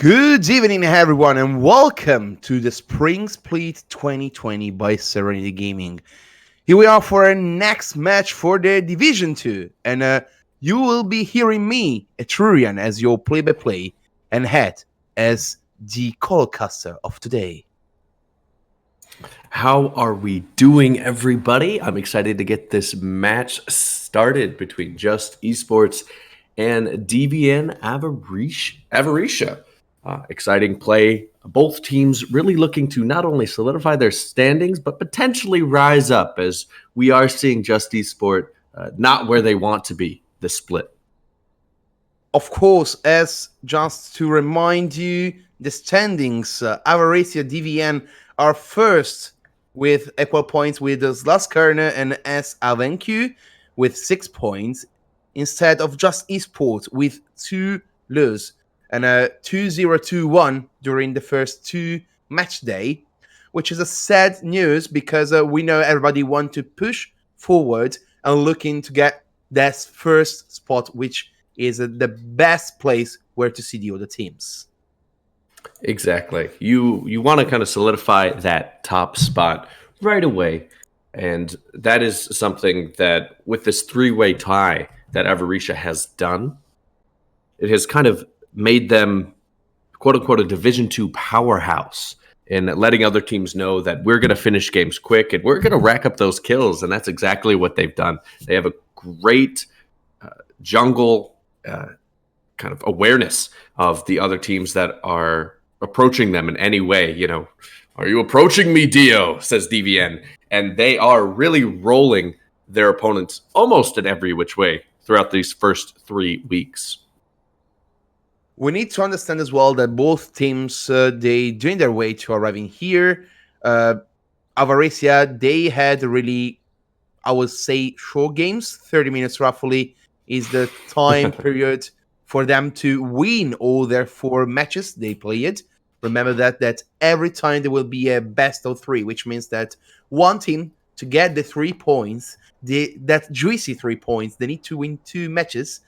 Good evening, everyone, and welcome to the Springsplit 2020 by Serenity Gaming. Here we are for our next match for the Division 2, and you will be hearing me, Etrurian, as your play-by-play, and Head as the callcaster of today. How are we doing, everybody? I'm excited to get this match started between Just Esports and DVN Avaritia. Exciting play. Both teams really looking to not only solidify their standings, but potentially rise up as we are seeing Just Esport not where they want to be, the split. Of course, as just to remind you, the standings, Avaritia DVN are first with equal points with Slaskerner and SRG with 6 points, instead of Just Esport with 2 losses and a 2-0-2-1 during the first 2 match day, which is a sad news because we know everybody want to push forward and looking to get that first spot, which is the best place where to see the other teams. Exactly. You want to kind of solidify that top spot right away. And that is something that with this three-way tie that Avaritia has done, it has kind of made them, quote unquote, a Division 2 powerhouse in letting other teams know that we're going to finish games quick and we're going to rack up those kills. And that's exactly what they've done. They have a great jungle kind of awareness of the other teams that are approaching them in any way. You know, are you approaching me, Dio? Says DVN. And they are really rolling their opponents almost in every which way throughout these first 3 weeks. We need to understand as well that both teams, they doing their way to arriving here. Avaritia, they had really, I would say, short games. 30 minutes roughly is the time period for them to win all their 4 matches they played. Remember that every time there will be a best of 3, which means that one team, to get the 3 points, that juicy 3 points, they need to win 2 matches.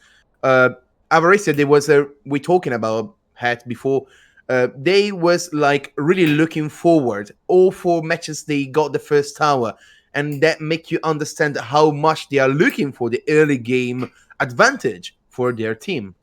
Avaritia, there was we talking about hat before. They was like really looking forward. All 4 matches they got the first tower, and that make you understand how much they are looking for the early game advantage for their team.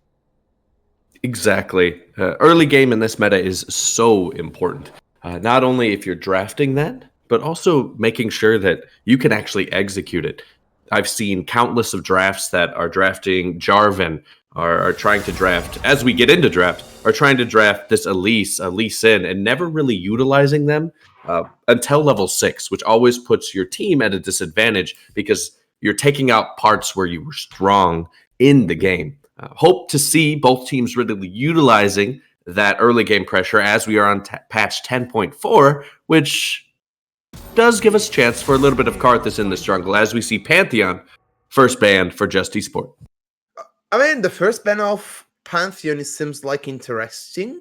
Exactly. Early game in this meta is so important. Not only if you're drafting that, but also making sure that you can actually execute it. I've seen countless of drafts that are drafting Jarvan, are trying to draft, as we get into draft, are trying to draft this Elise in, and never really utilizing them until level 6, which always puts your team at a disadvantage because you're taking out parts where you were strong in the game. Hope to see both teams really utilizing that early game pressure as we are on patch 10.4, which does give us a chance for a little bit of Karthus in this jungle, as we see Pantheon first ban for Just Esport. I mean, the first ban of Pantheon seems like interesting.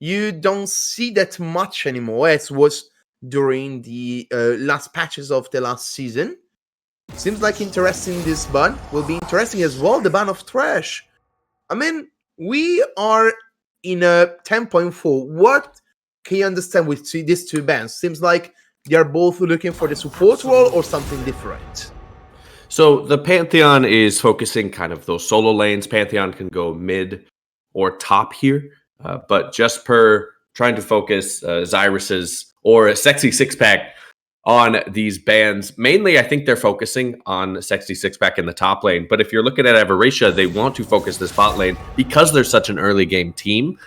You don't see that much anymore, as was during the last patches of the last season. Seems like interesting. This ban will be interesting as well. The ban of Trash. I mean, we are in a 10.4. What can you understand with these 2 bans? Seems like they are both looking for the support role or something different. So the Pantheon is focusing kind of those solo lanes. Pantheon can go mid or top here, but just per trying to focus Zyrus's or a Sexy Six-Pack on these bans. Mainly, I think they're focusing on Sexy Six-Pack in the top lane. But if you're looking at Avaritia, they want to focus this bot lane because they're such an early game team.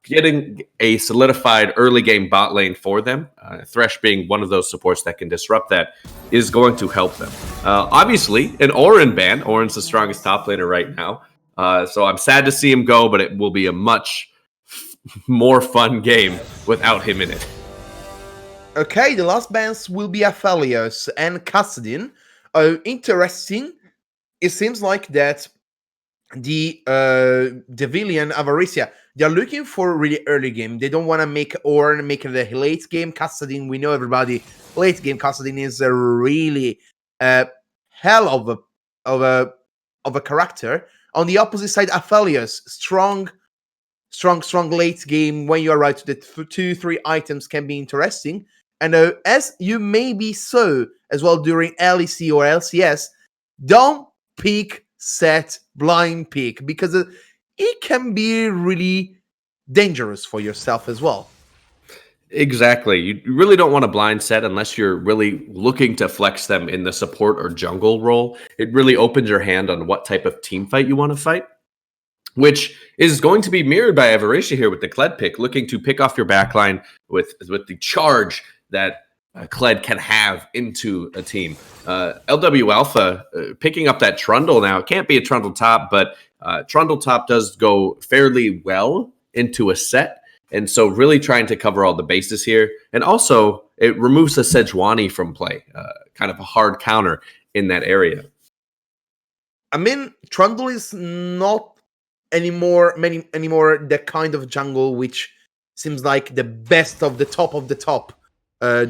Getting a solidified early game bot lane for them, Thresh being one of those supports that can disrupt that, is going to help them. Obviously, an Orin ban. Orin's the strongest top laner right now. So I'm sad to see him go, but it will be a much more fun game without him in it. Okay, the last bans will be Aphelios and Kassadin. Interesting. It seems like that the Devilian Avaritia, they're looking for a really early game. They don't want to make Ornn make it a late game. Kassadin, we know everybody, late game Kassadin is a really hell of a character. On the opposite side, Aphelios, strong strong late game when you arrive to the 2-3 items can be interesting. And as you maybe saw as well during LEC or LCS, don't pick set blind pick because it can be really dangerous for yourself as well. Exactly. You really don't want to blind set unless you're really looking to flex them in the support or jungle role. It really opens your hand on what type of team fight you want to fight, which is going to be mirrored by Avaritia here with the Kled pick, looking to pick off your backline with the charge that Kled can have into a team. LW Alpha picking up that Trundle now. It can't be a Trundle top, but Trundle top does go fairly well into a set. And so really trying to cover all the bases here. And also, it removes a Sejuani from play, kind of a hard counter in that area. I mean, Trundle is not anymore the kind of jungle which seems like the best of the top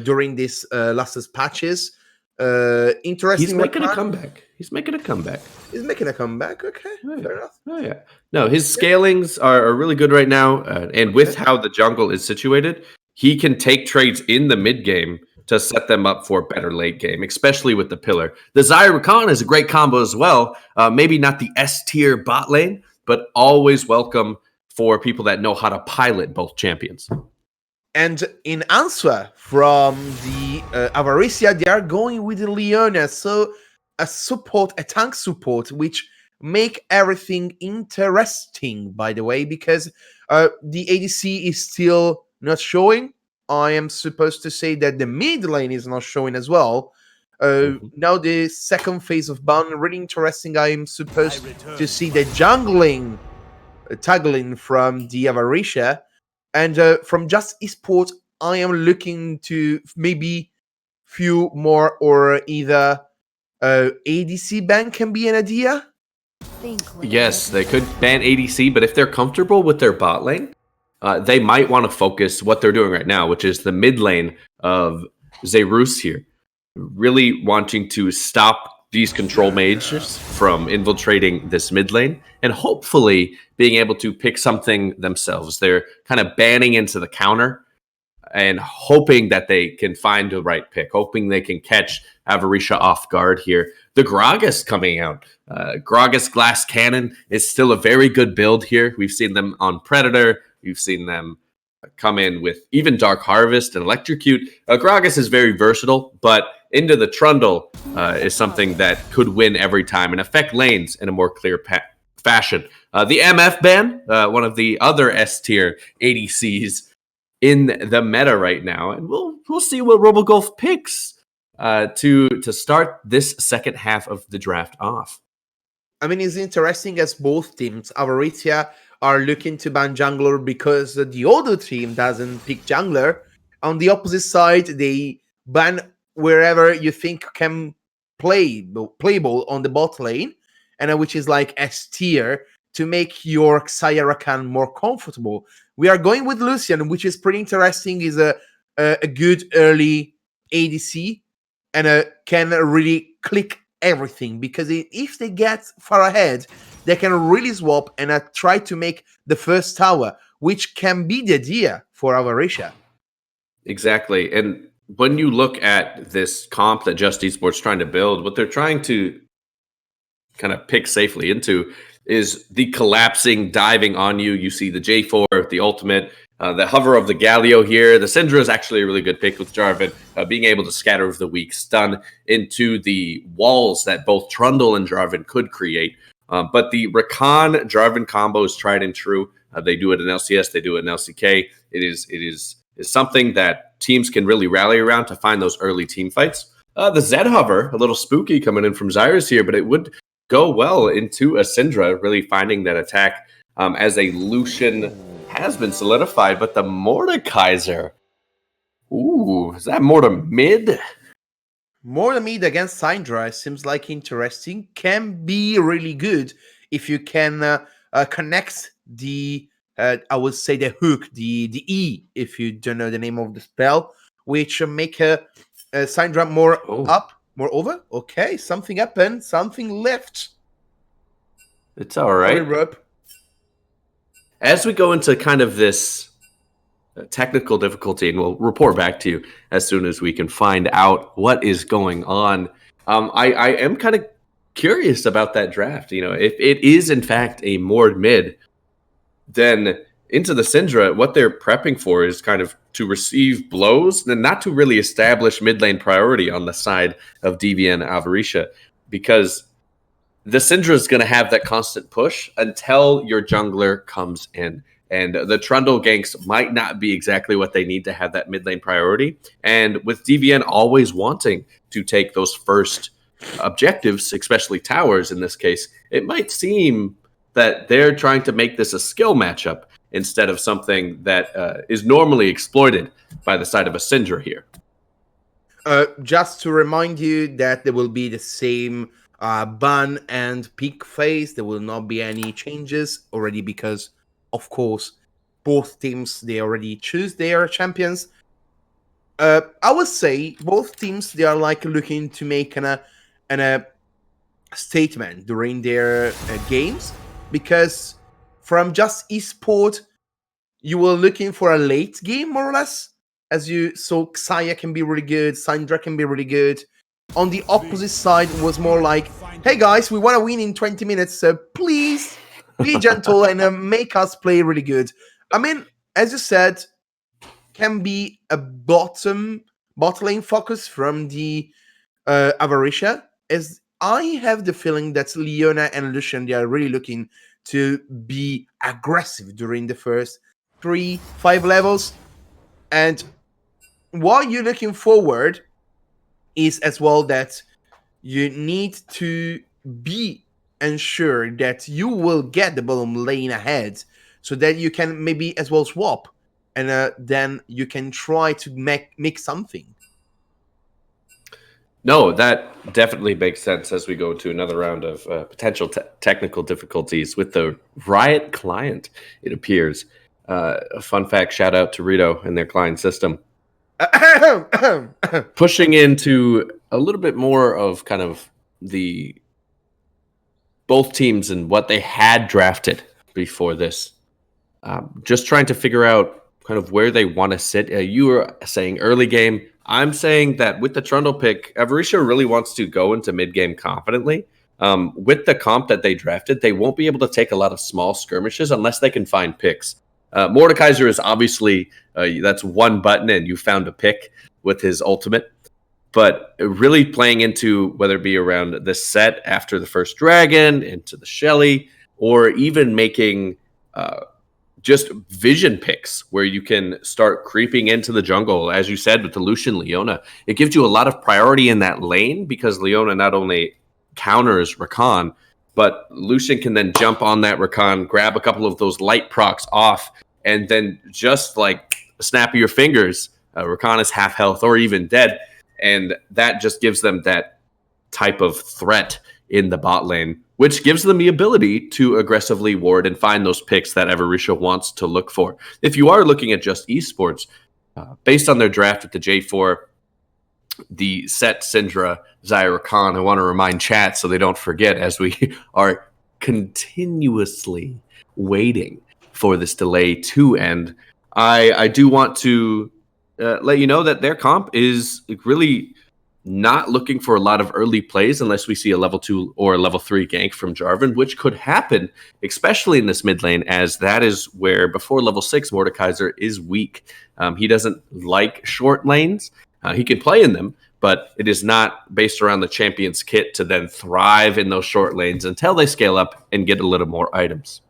during these last patches. Interesting. He's making a comeback. He's making a comeback. Okay, fair enough. Oh yeah. No, his scalings are really good right now, and with how the jungle is situated, he can take trades in the mid game to set them up for better late game, especially with the pillar. The Zyra Khan is a great combo as well. Maybe not the S tier bot lane, but always welcome for people that know how to pilot both champions. And in answer from the Avaritia, they are going with the Leona. So a tank support, which make everything interesting, by the way, because the ADC is still not showing. I am supposed to say that the mid lane is not showing as well. Now the second phase of ban, really interesting. I am supposed to see the jungling tagging from the Avaritia. And from just Esport, I am looking to maybe few more or either ADC ban can be an idea. Yes, they could ban ADC, but if they're comfortable with their bot lane, they might want to focus what they're doing right now, which is the mid lane of Zeus here. Really wanting to stop these control mages from infiltrating this mid lane and hopefully being able to pick something themselves. They're kind of banning into the counter and hoping that they can find the right pick, hoping they can catch Avaritia off guard here. The Gragas coming out. Gragas Glass Cannon is still a very good build here. We've seen them on Predator. We've seen them come in with even Dark Harvest and Electrocute. Gragas is very versatile, but into the Trundle is something that could win every time and affect lanes in a more clear fashion. The MF ban, one of the other S tier ADCs in the meta right now, and we'll see what RoboGolf picks to start this second half of the draft off. I mean, it's interesting as both teams, Avaritia, are looking to ban jungler because the other team doesn't pick jungler. On the opposite side, they ban wherever you think can playable on the bot lane, and which is like S tier to make your Xayah Rakan more comfortable. We are going with Lucian, which is pretty interesting. Is a good early ADC and can really click everything because if they get far ahead, they can really swap and try to make the first tower, which can be the idea for Avaritia. Exactly. And when you look at this comp that Just Esports trying to build, what they're trying to kind of pick safely into is the collapsing, diving on you. You see the J4, the ultimate, the hover of the Galio here. The Syndra is actually a really good pick with Jarvan, being able to scatter the weak stun into the walls that both Trundle and Jarvan could create. But the Rakan Jarvan combo is tried and true. They do it in LCS, they do it in LCK. It is something that teams can really rally around to find those early team fights. The Zed hover, a little spooky coming in from Zyrus here, but it would go well into a Syndra, really finding that attack as a Lucian has been solidified. But the Mordekaiser, ooh, is that more to mid? More than mid against Syndra seems like interesting. Can be really good if you can connect the, I would say the hook, the E, if you don't know the name of the spell, which make Syndra more up, more over. Okay, something happened, something left. It's all right. Sorry, Rob. As we go into kind of this technical difficulty, and we'll report back to you as soon as we can find out what is going on. I am kind of curious about that draft. You know, if it is in fact a moored mid, then into the Syndra, what they're prepping for is kind of to receive blows and not to really establish mid lane priority on the side of DVN Avaritia, because the Syndra is going to have that constant push until your jungler comes in. And the Trundle ganks might not be exactly what they need to have that mid lane priority. And with DVN always wanting to take those first objectives, especially towers in this case, it might seem that they're trying to make this a skill matchup instead of something that is normally exploited by the side of a Syndra here. Just to remind you that there will be the same ban and peak phase. There will not be any changes already because, of course, both teams, they already choose their champions. I would say both teams, they are like looking to make a statement during their games, because from just Esport, you were looking for a late game, more or less. As you saw, Xayah can be really good, Syndra can be really good. On the opposite side was more like, hey guys, we want to win in 20 minutes, so please be gentle and make us play really good. I mean, as you said, can be a bottom lane focus from the Avaritia, as I have the feeling that Leona and Lucian, they are really looking to be aggressive during the first 3-5 levels. And what you're looking forward is as well that you need to be ensure that you will get the bottom lane ahead, so that you can maybe as well swap, and then you can try to make something. No, that definitely makes sense as we go to another round of potential technical difficulties with the Riot client, it appears. A fun fact, shout out to Rito and their client system. Pushing into a little bit more of kind of the both teams and what they had drafted before this. Just trying to figure out kind of where they want to sit. You were saying early game. I'm saying that with the Trundle pick, Avaritia really wants to go into mid game confidently. With the comp that they drafted, they won't be able to take a lot of small skirmishes unless they can find picks. Mordekaiser is obviously, that's one button and you found a pick with his ultimate. But really playing into whether it be around the set after the first dragon, into the Shelly, or even making just vision picks where you can start creeping into the jungle, as you said, with the Lucian Leona. It gives you a lot of priority in that lane because Leona not only counters Rakan, but Lucian can then jump on that Rakan, grab a couple of those light procs off, and then just like a snap of your fingers, Rakan is half health or even dead. And that just gives them that type of threat in the bot lane, which gives them the ability to aggressively ward and find those picks that Avaritia wants to look for. If you are looking at just esports, based on their draft with the J4, the set Syndra, Xayah Rakan, I want to remind chat so they don't forget as we are continuously waiting for this delay to end. I do want to let you know that their comp is really not looking for a lot of early plays unless we see a level 2 or a level 3 gank from Jarvan, which could happen, especially in this mid lane, as that is where before level 6 Mordekaiser is weak. He doesn't like short lanes. He can play in them, but it is not based around the champion's kit to then thrive in those short lanes until they scale up and get a little more items.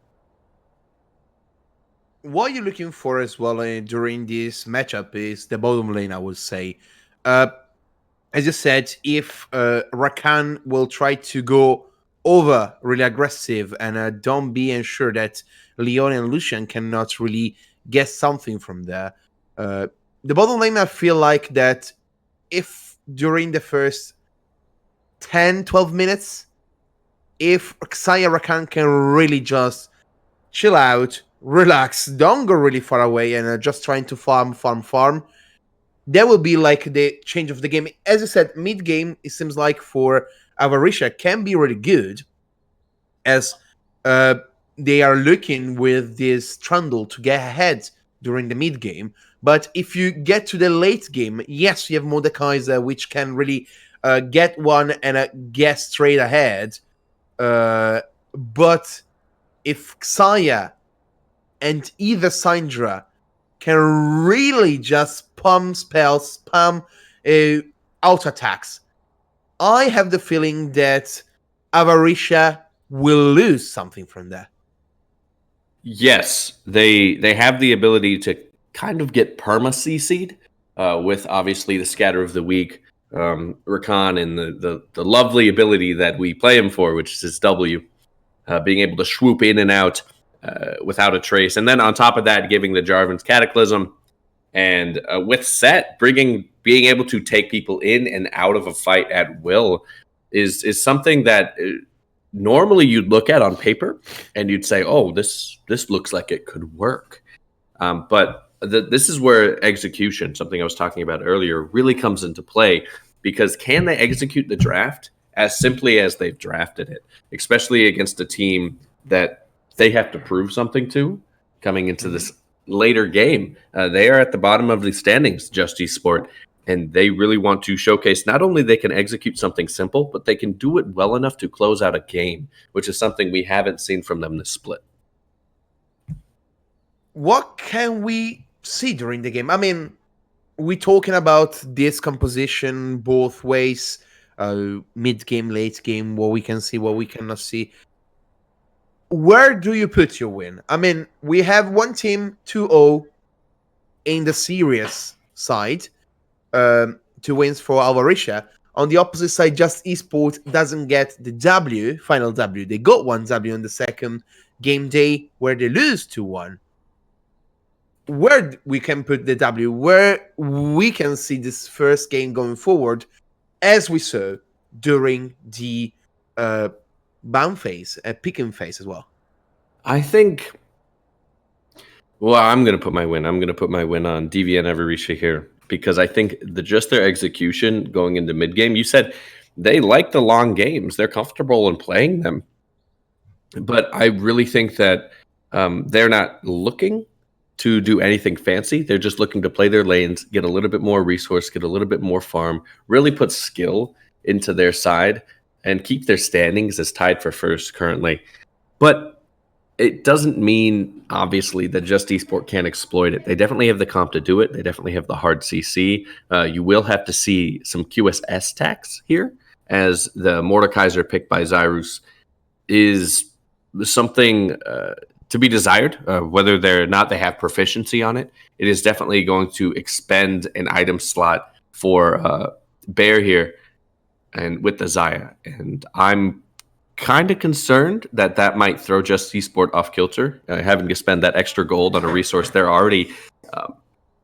What you're looking for as well during this matchup is the bottom lane, I would say. As you said, if Rakan will try to go over really aggressive and don't be ensured that Leon and Lucian cannot really get something from there. The bottom lane, I feel like that if during the first 10-12 minutes, if Xayah Rakan can really just chill out, relax, don't go really far away and just trying to farm, that will be like the change of the game. As I said, mid game, it seems like for Avaritia can be really good, as they are looking with this trundle to get ahead during the mid game. But if you get to the late game, yes, you have Mordekaiser, which can really get one and get straight ahead. But if Xayah and either Syndra can really just spam spells, spam auto attacks, I have the feeling that Avaritia will lose something from that. Yes, they have the ability to kind of get perma CC'd with obviously the scatter of the weak, Rakan, and the lovely ability that we play him for, which is his W, being able to swoop in and out without a trace. And then on top of that, giving the Jarvan's Cataclysm. And with Set, being able to take people in and out of a fight at will is something that normally you'd look at on paper and you'd say, oh, this looks like it could work. But this is where execution, something I was talking about earlier, really comes into play, because can they execute the draft as simply as they've drafted it, especially against a team that they have to prove something to coming into this later game. They are at the bottom of the standings, Just Esport, and they really want to showcase not only they can execute something simple, but they can do it well enough to close out a game, which is something we haven't seen from them this split. What can we see during the game? I mean, we're talking about this composition both ways, mid game, late game, what we can see, what we cannot see. Where do you put your win? I mean, we have one team 2-0 in the serious side, 2 wins for Avaritia. On the opposite side, Just Esport doesn't get the W, final W. They got one W on the second game day where they lose 2-1. Where we can put the W, where we can see this first game going forward, as we saw during the bound phase, picking phase as well. I think, well, I'm going to put my win. I'm going to put my win on DVN Avaritia here, because I think just their execution going into mid game, you said they like the long games. They're comfortable in playing them. But I really think that they're not looking to do anything fancy. They're just looking to play their lanes, get a little bit more resource, get a little bit more farm, really put skill into their side, and keep their standings as tied for first currently. But it doesn't mean, obviously, that Just Esport can't exploit it. They definitely have the comp to do it. They definitely have the hard CC. You will have to see some QSS tax here, as the Mordekaiser pick by Zyrus is something to be desired. Whether they're not, they have proficiency on it. It is definitely going to expend an item slot for Bear here, and with the Xayah. And I'm kind of concerned that might throw Just Esport off kilter, having to spend that extra gold on a resource they're already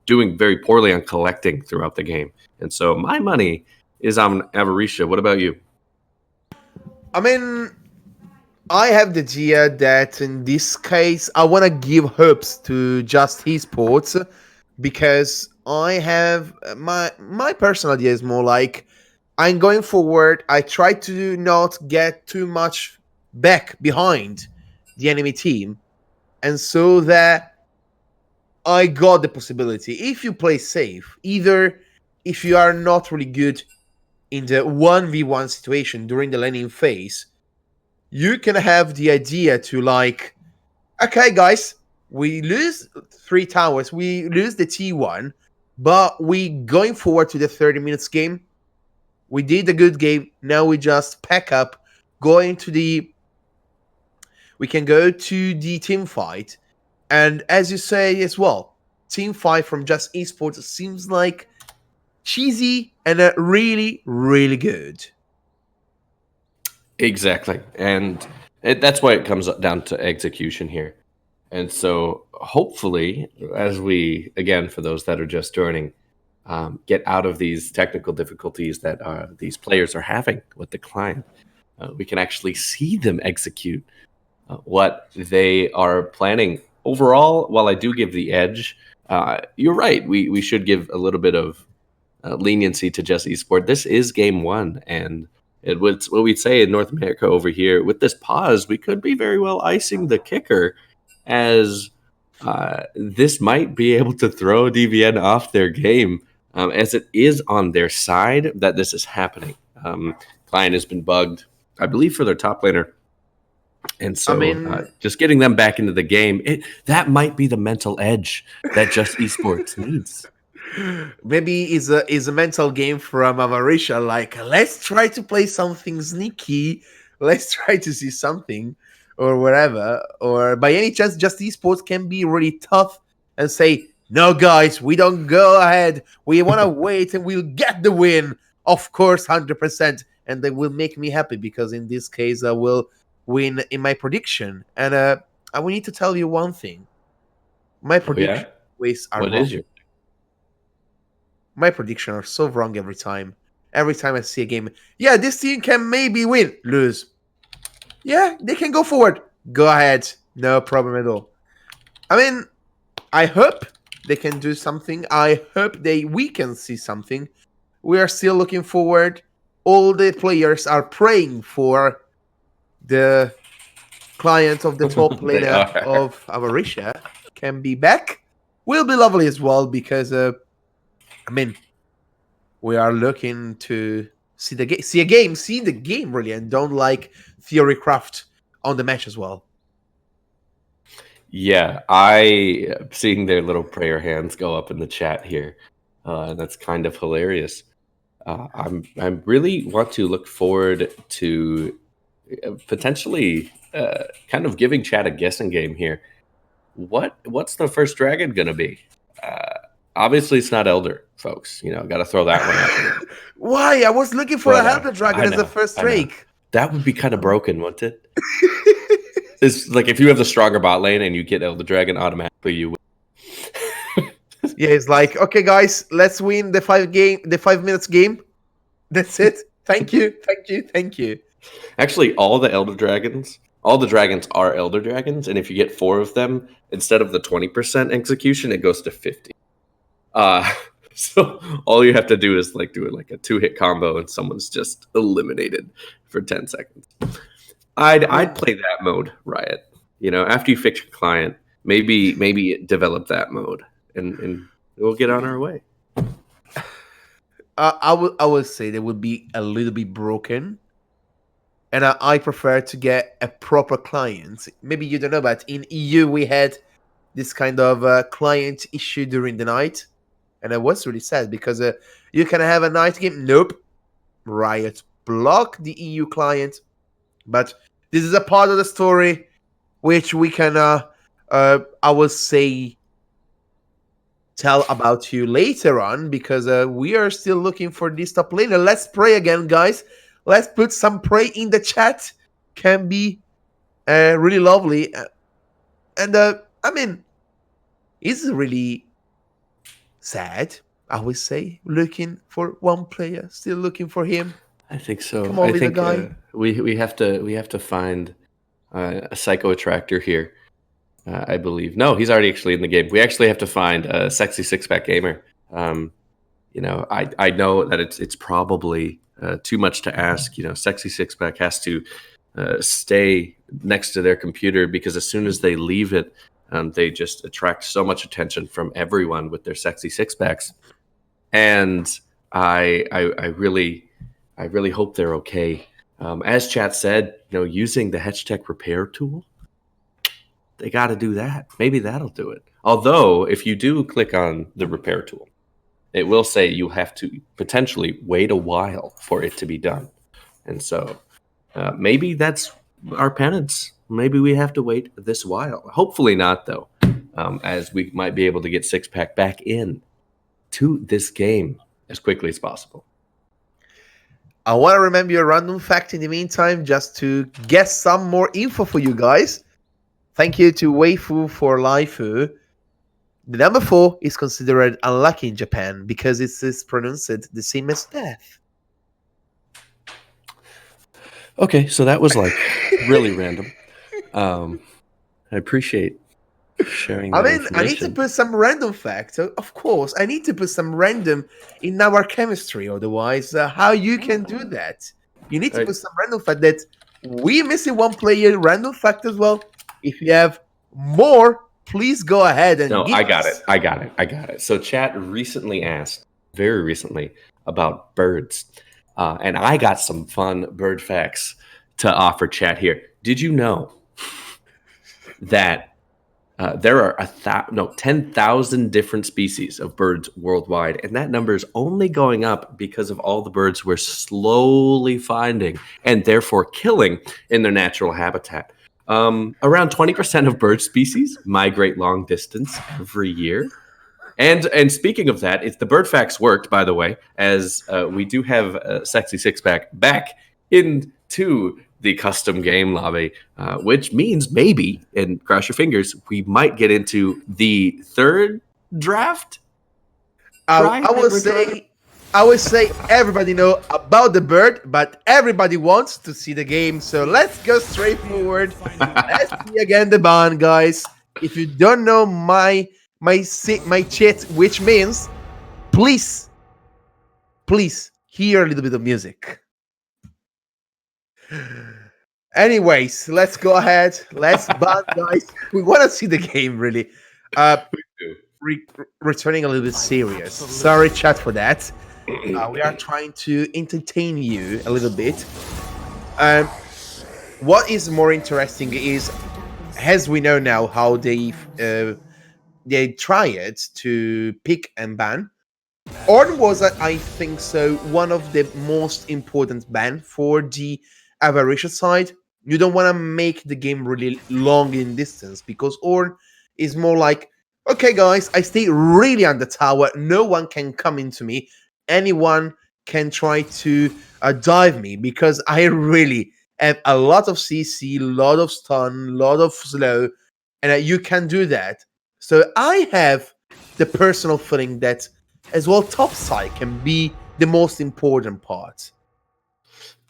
doing very poorly on collecting throughout the game. And so my money is on Avaritia. What about you? I mean, I have the idea that in this case, I want to give hopes to Just Esports, because I have my personal idea is more like, I'm going forward. I try to not get too much back behind the enemy team, and so that I got the possibility. If you play safe, either if you are not really good in the 1v1 situation during the laning phase, you can have the idea to like, okay, guys, we lose 3 towers, we lose the T1, but we going forward to the 30 minutes game. We did a good game. Now we just pack up, we can go to the team fight. And as you say as well, team fight from Just Esports seems like cheesy and really, really good. Exactly. And that's why it comes down to execution here. And so hopefully, as we, again, for those that are just joining, get out of these technical difficulties that these players are having with the client, we can actually see them execute what they are planning. Overall, while I do give the edge, you're right. We should give a little bit of leniency to Just Esport. This is game 1, and It's what we'd say in North America over here. With this pause, we could be very well icing the kicker, as this might be able to throw DVN off their game, as it is on their side that this is happening. Client has been bugged, I believe, for their top laner. And so just getting them back into the game, that might be the mental edge that just esports needs. Maybe is a mental game from Avaritia, like, let's try to play something sneaky, let's try to see something, or whatever. Or by any chance, just esports can be really tough and say, no guys, we don't go ahead, we want to wait and we'll get the win, of course, 100%, and they will make me happy, because in this case I will win in my prediction. And I will need to tell you one thing. My prediction ways are What wrong. is your My predictions are so wrong every time. Every time I see a game, yeah, this team can maybe win, lose. Yeah, they can go forward. Go ahead. No problem at all. I mean, I hope they can do something. I hope we can see something. We are still looking forward. All the players are praying for the client of the top laner of Avaritia can be back. Will be lovely as well, because I mean, we are looking to see the game really, and don't like theory craft on the match as well. Yeah, seeing their little prayer hands go up in the chat here. That's kind of hilarious. I really want to look forward to potentially kind of giving chat a guessing game here. What's the first dragon gonna be? Obviously, it's not Elder, folks. Got to throw that one out. Why? I was looking for a Elder Dragon as the first Drake. That would be kind of broken, wouldn't it? It's like if you have the stronger bot lane and you get Elder Dragon, automatically you win. Yeah, it's like, okay, guys, let's win the 5 minutes game. That's it. Thank you. Actually, all the dragons are Elder Dragons, and if you get 4 of them, instead of the 20% execution, it goes to 50. So all you have to do is do it like a 2-hit combo, and someone's just eliminated for 10 seconds. I'd play that mode, Riot. After you fix your client, maybe develop that mode, and we'll get on our way. I would say they would be a little bit broken, and I prefer to get a proper client. Maybe you don't know, but in EU we had this kind of client issue during the night, and I was really sad, because you can have a night game. Nope, Riot block the EU client. But this is a part of the story which we can, I would say, tell about you later on, because we are still looking for this top laner. Let's pray again, guys. Let's put some pray in the chat. Can be really lovely. And I mean, it's really sad, I would say, looking for one player, still looking for him. I think so. Come on, I think guy. We have to find a psycho attractor here. I believe. No, he's already actually in the game. We actually have to find a sexy 6-pack gamer. I know that it's probably too much to ask. Sexy 6-pack has to stay next to their computer, because as soon as they leave it, they just attract so much attention from everyone with their sexy 6-packs. And I really hope they're okay. As chat said, using the Hedgetech repair tool, they got to do that. Maybe that'll do it. Although, if you do click on the repair tool, it will say you have to potentially wait a while for it to be done. And so maybe that's our penance. Maybe we have to wait this while. Hopefully not, though, as we might be able to get 6-pack back in to this game as quickly as possible. I want to remember a random fact in the meantime, just to get some more info for you guys. Thank you to Weifu for Laifu. The number 4 is considered unlucky in Japan because it is pronounced the same as death. Okay, so that was really random. I appreciate sharing that information. I need to put some random facts. Of course, I need to put some random in our chemistry. Otherwise, how you can do that? You need to put some random fact that we missing one player, random fact as well. If you have more, please go ahead and No, give I got us. it. I got it. I got it. So chat recently asked, very recently, about birds. And I got some fun bird facts to offer chat here. Did you know that there are 10,000 different species of birds worldwide, and that number is only going up because of all the birds we're slowly finding and therefore killing in their natural habitat. Around 20% of bird species migrate long distance every year. And speaking of that, it's the bird facts worked, by the way, as we do have a sexy six pack back into the custom game lobby, which means maybe, and cross your fingers, we might get into the third draft. I would say everybody know about the bird, but everybody wants to see the game. So let's go straight forward. Let's see again the ban, guys. If you don't know my chat, which means please hear a little bit of music. Anyways, let's go ahead. Let's ban, guys. We want to see the game, really. Returning a little bit serious. Sorry, chat, for that. We are trying to entertain you a little bit. What is more interesting is, as we know now, how they tried to pick and ban. Orn was, I think so, one of the most important ban for the Avaritia side. You don't want to make the game really long in distance, because Orn is more like, okay, guys, I stay really on the tower. No one can come into me. Anyone can try to dive me, because I really have a lot of CC, lot of stun, lot of slow, and you can do that. So I have the personal feeling that as well top side can be the most important part.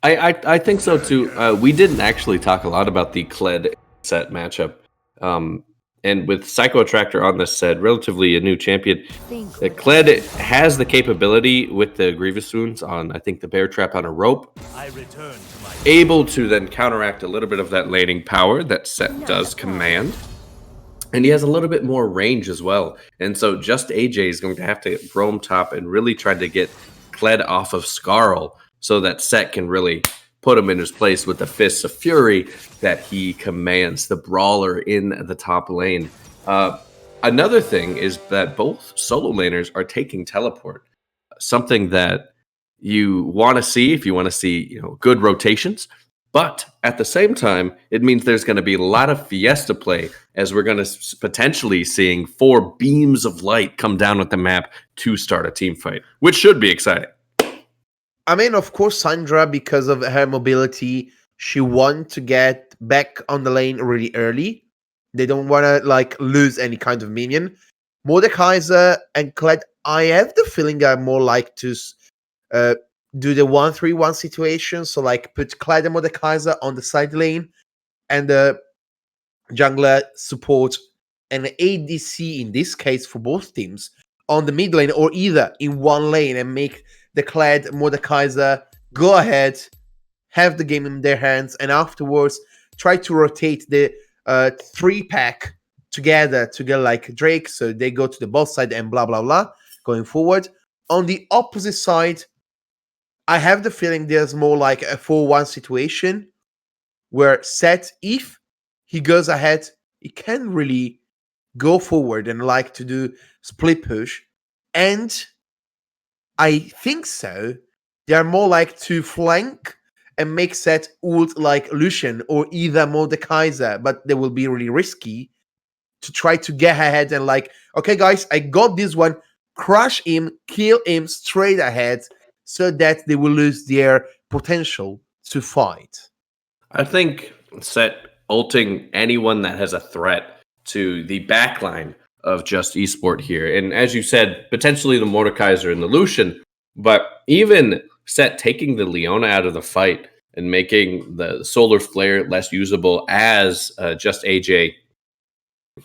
I think so too. We didn't actually talk a lot about the Kled set matchup. And with Psycho Attractor on this set, relatively a new champion, Kled has the capability with the Grievous Wounds on, I think, the Bear Trap on a rope, able to then counteract a little bit of that laning power that set does command. And he has a little bit more range as well. And so just AJ is going to have to roam top and really try to get Kled off of Skarl, so that Set can really put him in his place with the Fists of Fury that he commands, the brawler in the top lane. Another thing is that both solo laners are taking teleport, something that you want to see if you want to see good rotations. But at the same time, it means there's going to be a lot of Fiesta play, as we're going to potentially seeing 4 beams of light come down with the map to start a team fight, which should be exciting. I mean, of course, Sandra, because of her mobility, she wants to get back on the lane really early. They don't want to lose any kind of minion. Mordekaiser and Kled, I have the feeling are more like to do the 1-3-1 situation. So put Kled and Mordekaiser on the side lane, and the jungler support and ADC in this case for both teams on the mid lane, or either in one lane, and make the Kled Mordekaiser go ahead, have the game in their hands, and afterwards try to rotate the 3-pack together to get like Drake, so they go to the bot side and blah blah blah going forward. On the opposite side, I have the feeling there's more like a 4-1 situation where Set, if he goes ahead, he can really go forward and like to do split push, and I think so. They are more like to flank and make Set ult like Lucian or either Mordekaiser, but they will be really risky to try to get ahead and okay, guys, I got this one, crush him, kill him straight ahead, so that they will lose their potential to fight. I think Set ulting anyone that has a threat to the backline of just Esport here. And as you said, potentially the Mordekaiser and the Lucian, but even Set taking the Leona out of the fight and making the Solar Flare less usable as just AJ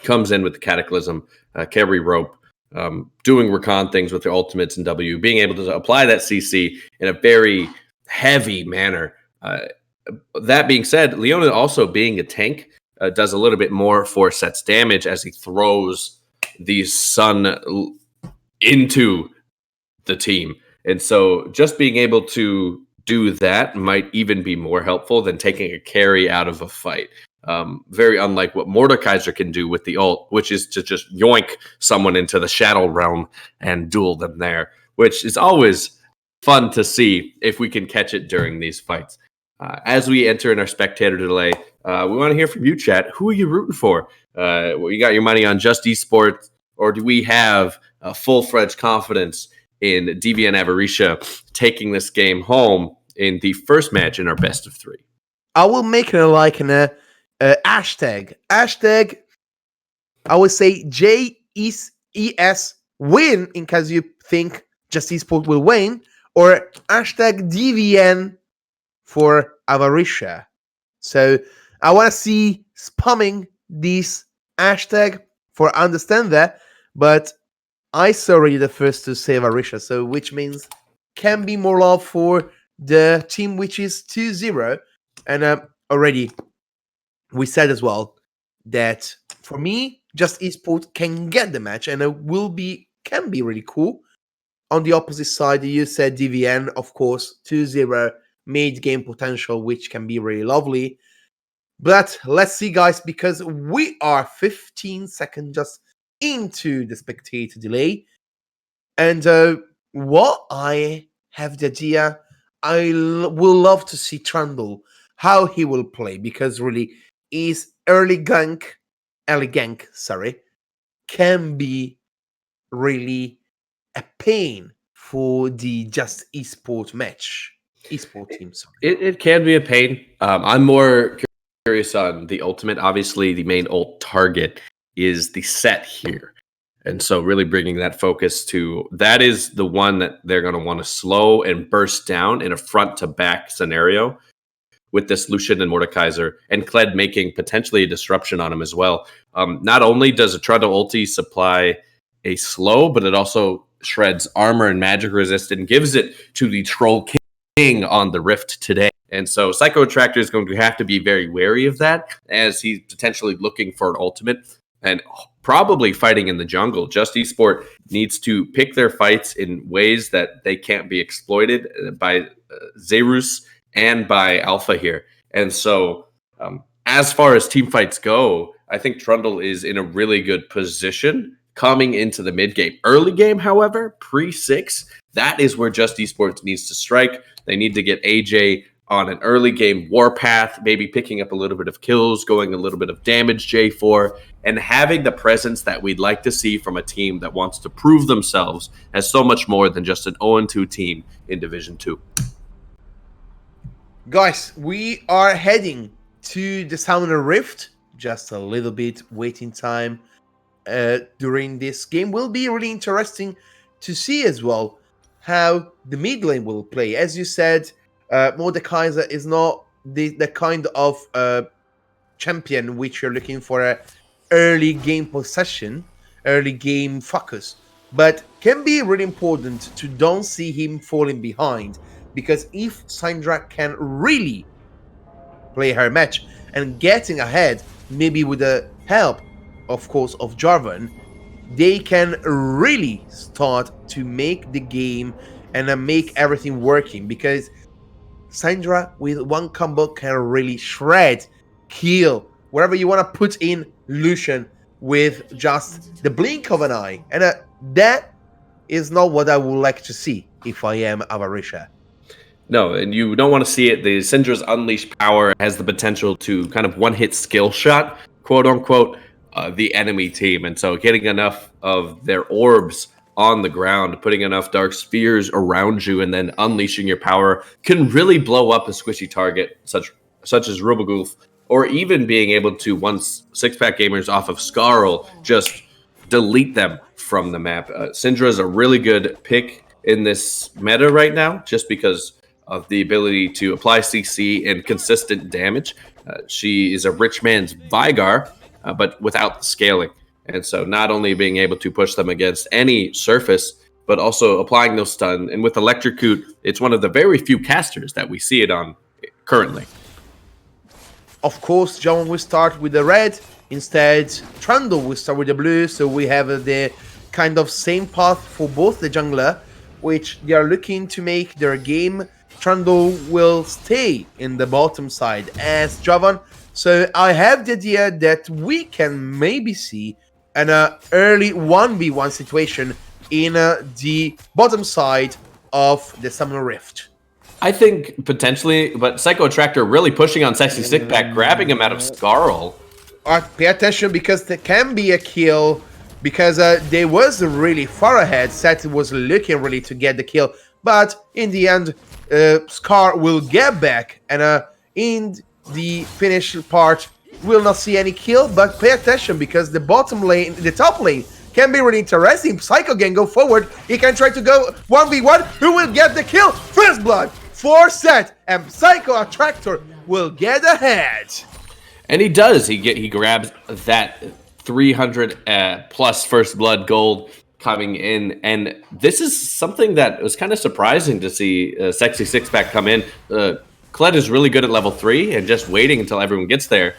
comes in with the Cataclysm, carry rope, doing Rakan things with their ultimates and W, being able to apply that CC in a very heavy manner. That being said, Leona also being a tank does a little bit more for Set's damage as he throws the sun into the team. And so just being able to do that might even be more helpful than taking a carry out of a fight. Very unlike what Mordekaiser can do with the ult, which is to just yoink someone into the shadow realm and duel them there, which is always fun to see if we can catch it during these fights. As we enter in our spectator delay, we want to hear from you, chat. Who are you rooting for? You got your money on Just Esport, or do we have a full-fledged confidence in DVN Avaritia taking this game home in the first match in our best of 3? I will make it like an hashtag. Hashtag, I would say JES win in case you think Just Esport will win, or hashtag DVN for Avaritia. So I want to see spamming this hashtag for understand that, but I saw already the first to say Avaritia, so which means can be more love for the team which is 2-0. And already we said as well that for me, Just Esport can get the match, and it can be really cool. On the opposite side, you said DVN, of course, 2-0 made game potential, which can be really lovely. But let's see, guys, because we are 15 seconds just into the spectator delay. And what I have the idea, will love to see Trundle, how he will play, because really his early gank, can be really a pain for the Just Esport match. Esport team, sorry. It can be a pain. I'm more curious on the ultimate. Obviously, the main ult target is the Set here. And so really bringing that focus to that is the one that they're going to want to slow and burst down in a front-to-back scenario with this Lucian and Mordekaiser, and Kled making potentially a disruption on him as well. Not only does a Trundle ulti supply a slow, but it also shreds armor and magic resist and gives it to the Troll King on the Rift today. And so Psycho Attractor is going to have to be very wary of that as he's potentially looking for an ultimate and probably fighting in the jungle. Just Esport needs to pick their fights in ways that they can't be exploited by Zerus and by Alpha here. And so as far as team fights go, I think Trundle is in a really good position coming into the mid game. Early game, however, pre-6, that is where Just Esports needs to strike. They need to get AJ on an early game warpath, maybe picking up a little bit of kills, going a little bit of damage J4, and having the presence that we'd like to see from a team that wants to prove themselves as so much more than just an 0-2 team in Division 2. Guys, we are heading to the Summoner Rift. Just a little bit waiting time during this game. Will be really interesting to see as well how the mid lane will play. As you said, Mordekaiser is not the kind of champion which you're looking for a early game possession, early game focus, but can be really important to don't see him falling behind, because if Syndra can really play her match and getting ahead, maybe with the help, of course, of Jarvan, they can really start to make the game and make everything working, because Syndra with one combo can really shred, kill, wherever you want to put in Lucian with just the blink of an eye. And that is not what I would like to see if I am Avaritia. No, and you don't want to see it. The Syndra's unleashed power has the potential to kind of one-hit skill shot, quote-unquote, the enemy team. And so getting enough of their orbs on the ground, putting enough dark spheres around you, and then unleashing your power can really blow up a squishy target such as Rubagulf, or even being able to, once six-pack gamers off of Skarl, just delete them from the map. Syndra is a really good pick in this meta right now, just because of the ability to apply CC and consistent damage. She is a rich man's Vigar, but without the scaling. And so not only being able to push them against any surface, but also applying those stun. And with Electrocute, it's one of the very few casters that we see it on currently. Of course, John will start with the red. Instead, Trundle will start with the blue. So we have the kind of same path for both the jungler, which they are looking to make their game. Trundle will stay in the bottom side as Javan. So I have the idea that we can maybe see an early 1v1 situation in the bottom side of the Summoner Rift. I think potentially, but Psycho Attractor really pushing on Sexy Stickback, grabbing him out of Scarl. Pay attention because there can be a kill, because they was really far ahead. Seth was looking really to get the kill, but in the end, Scar will get back, and in the finish part, we'll not see any kill, but pay attention because the bottom lane, the top lane, can be really interesting. Psycho can go forward. He can try to go 1v1. Who will get the kill? First blood for Seth, and Psycho Attractor will get ahead. And he does. He grabs that 300 plus first blood gold coming in. And this is something that was kind of surprising to see Sexy Sixpack come in. Kled is really good at level 3 and just waiting until everyone gets there.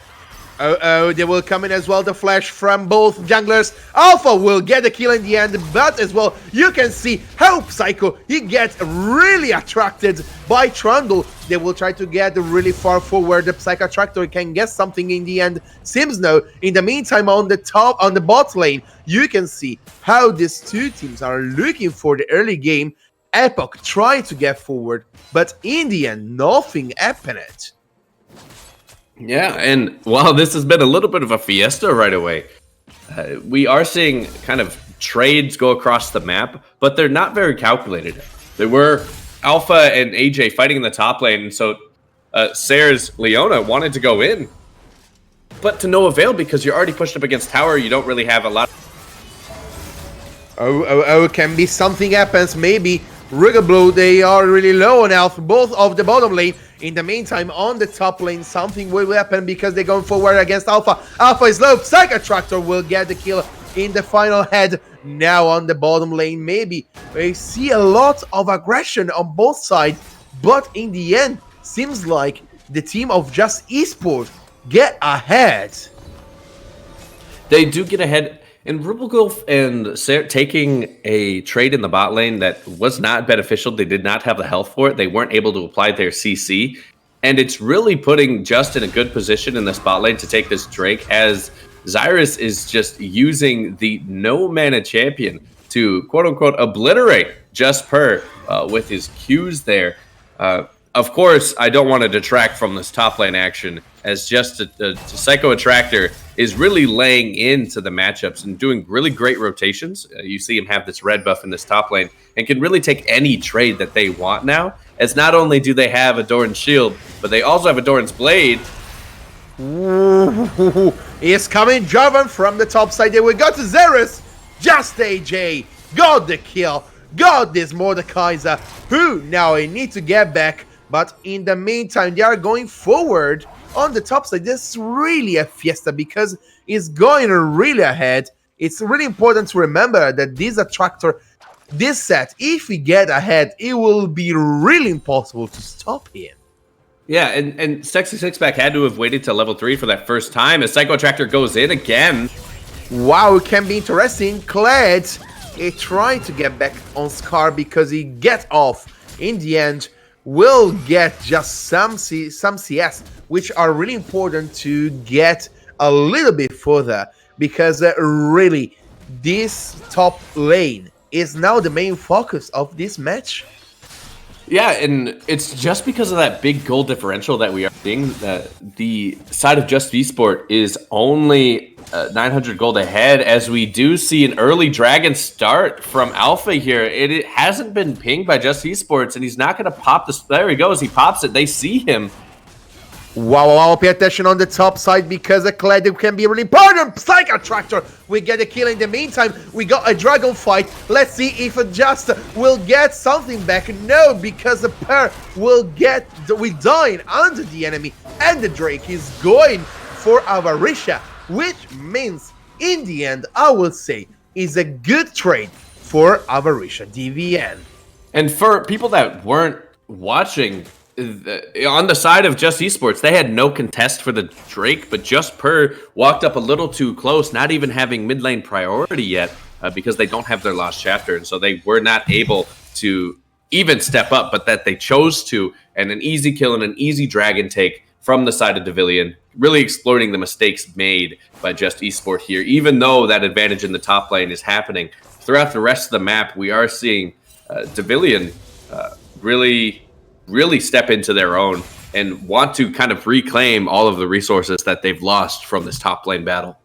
Oh, they will come in as well, the flash from both junglers. Alpha will get the kill in the end, but as well, you can see how Psycho, he gets really attracted by Trundle. They will try to get really far forward. The Psycho Attractor can get something in the end. Seems no. In the meantime, on the bot lane, you can see how these two teams are looking for the early game. Epoch tried to get forward, but in the end, nothing happened. Yeah, and while this has been a little bit of a fiesta right away, we are seeing kind of trades go across the map, but they're not very calculated. There were Alpha and AJ fighting in the top lane, and so Sayers Leona wanted to go in, but to no avail because you're already pushed up against tower. You don't really have a lot. Oh, can be something happens, maybe. Rigablow, they are really low on health, both of the bottom lane. In the meantime, on the top lane, something will happen because they're going forward against Alpha. Alpha is low. Psycho Attractor will get the kill in the final head. Now on the bottom lane, maybe we see a lot of aggression on both sides, but in the end, seems like the team of Just Esport get ahead. They do get ahead. And Rubelgolf and Sarah taking a trade in the bot lane that was not beneficial. They did not have the health for it. They weren't able to apply their CC. And it's really putting Just in a good position in the bot lane to take this Drake, as Xyrus is just using the no mana champion to quote unquote obliterate Just Per with his Qs there. Of course, I don't want to detract from this top lane action, as just a Psycho Attractor is really laying into the matchups and doing really great rotations. You see him have this red buff in this top lane and can really take any trade that they want now, as not only do they have a Doran's Shield, but they also have a Doran's Blade. Ooh, he is coming, Javan from the top side. There we go to Xerus. Just AJ got the kill, got this Mordekaiser, who now I need to get back. But in the meantime, they are going forward on the top side. This is really a fiesta because it's going really ahead. It's really important to remember that this Attractor, this set, if we get ahead, it will be really impossible to stop him. Yeah, and Sexy Sixpack had to have waited till level 3 for that first time as Psycho Attractor goes in again. Wow, it can be interesting. Kled, he tried to get back on Scar because he gets off. In the end, will get just some CS, which are really important to get a little bit further, because really this top lane is now the main focus of this match. Yeah, and it's just because of that big goal differential that we are seeing. The side of Just Esport is only 900 gold ahead, as we do see an early dragon start from Alpha here. It hasn't been pinged by Just Esports, and he's not going to pop this. There he goes. He pops it. They see him. Wow, pay attention on the top side because a Kled can be really important. Psycho Attractor, we get a kill. In the meantime, we got a dragon fight. Let's see if Just will get something back. No, because the pair will dying under the enemy, and the Drake is going for Avaritia, which means in the end, I will say, is a good trade for Avaritia DVN. And for people that weren't watching, on the side of Just Esports, they had no contest for the Drake, but Just Per walked up a little too close, not even having mid lane priority yet, because they don't have their Lost Chapter, and so they were not able to even step up, but that they chose to, and an easy kill and an easy dragon take from the side of DVN, really exploiting the mistakes made by Just Esport here. Even though that advantage in the top lane is happening, throughout the rest of the map, we are seeing DVN really step into their own and want to kind of reclaim all of the resources that they've lost from this top lane battle.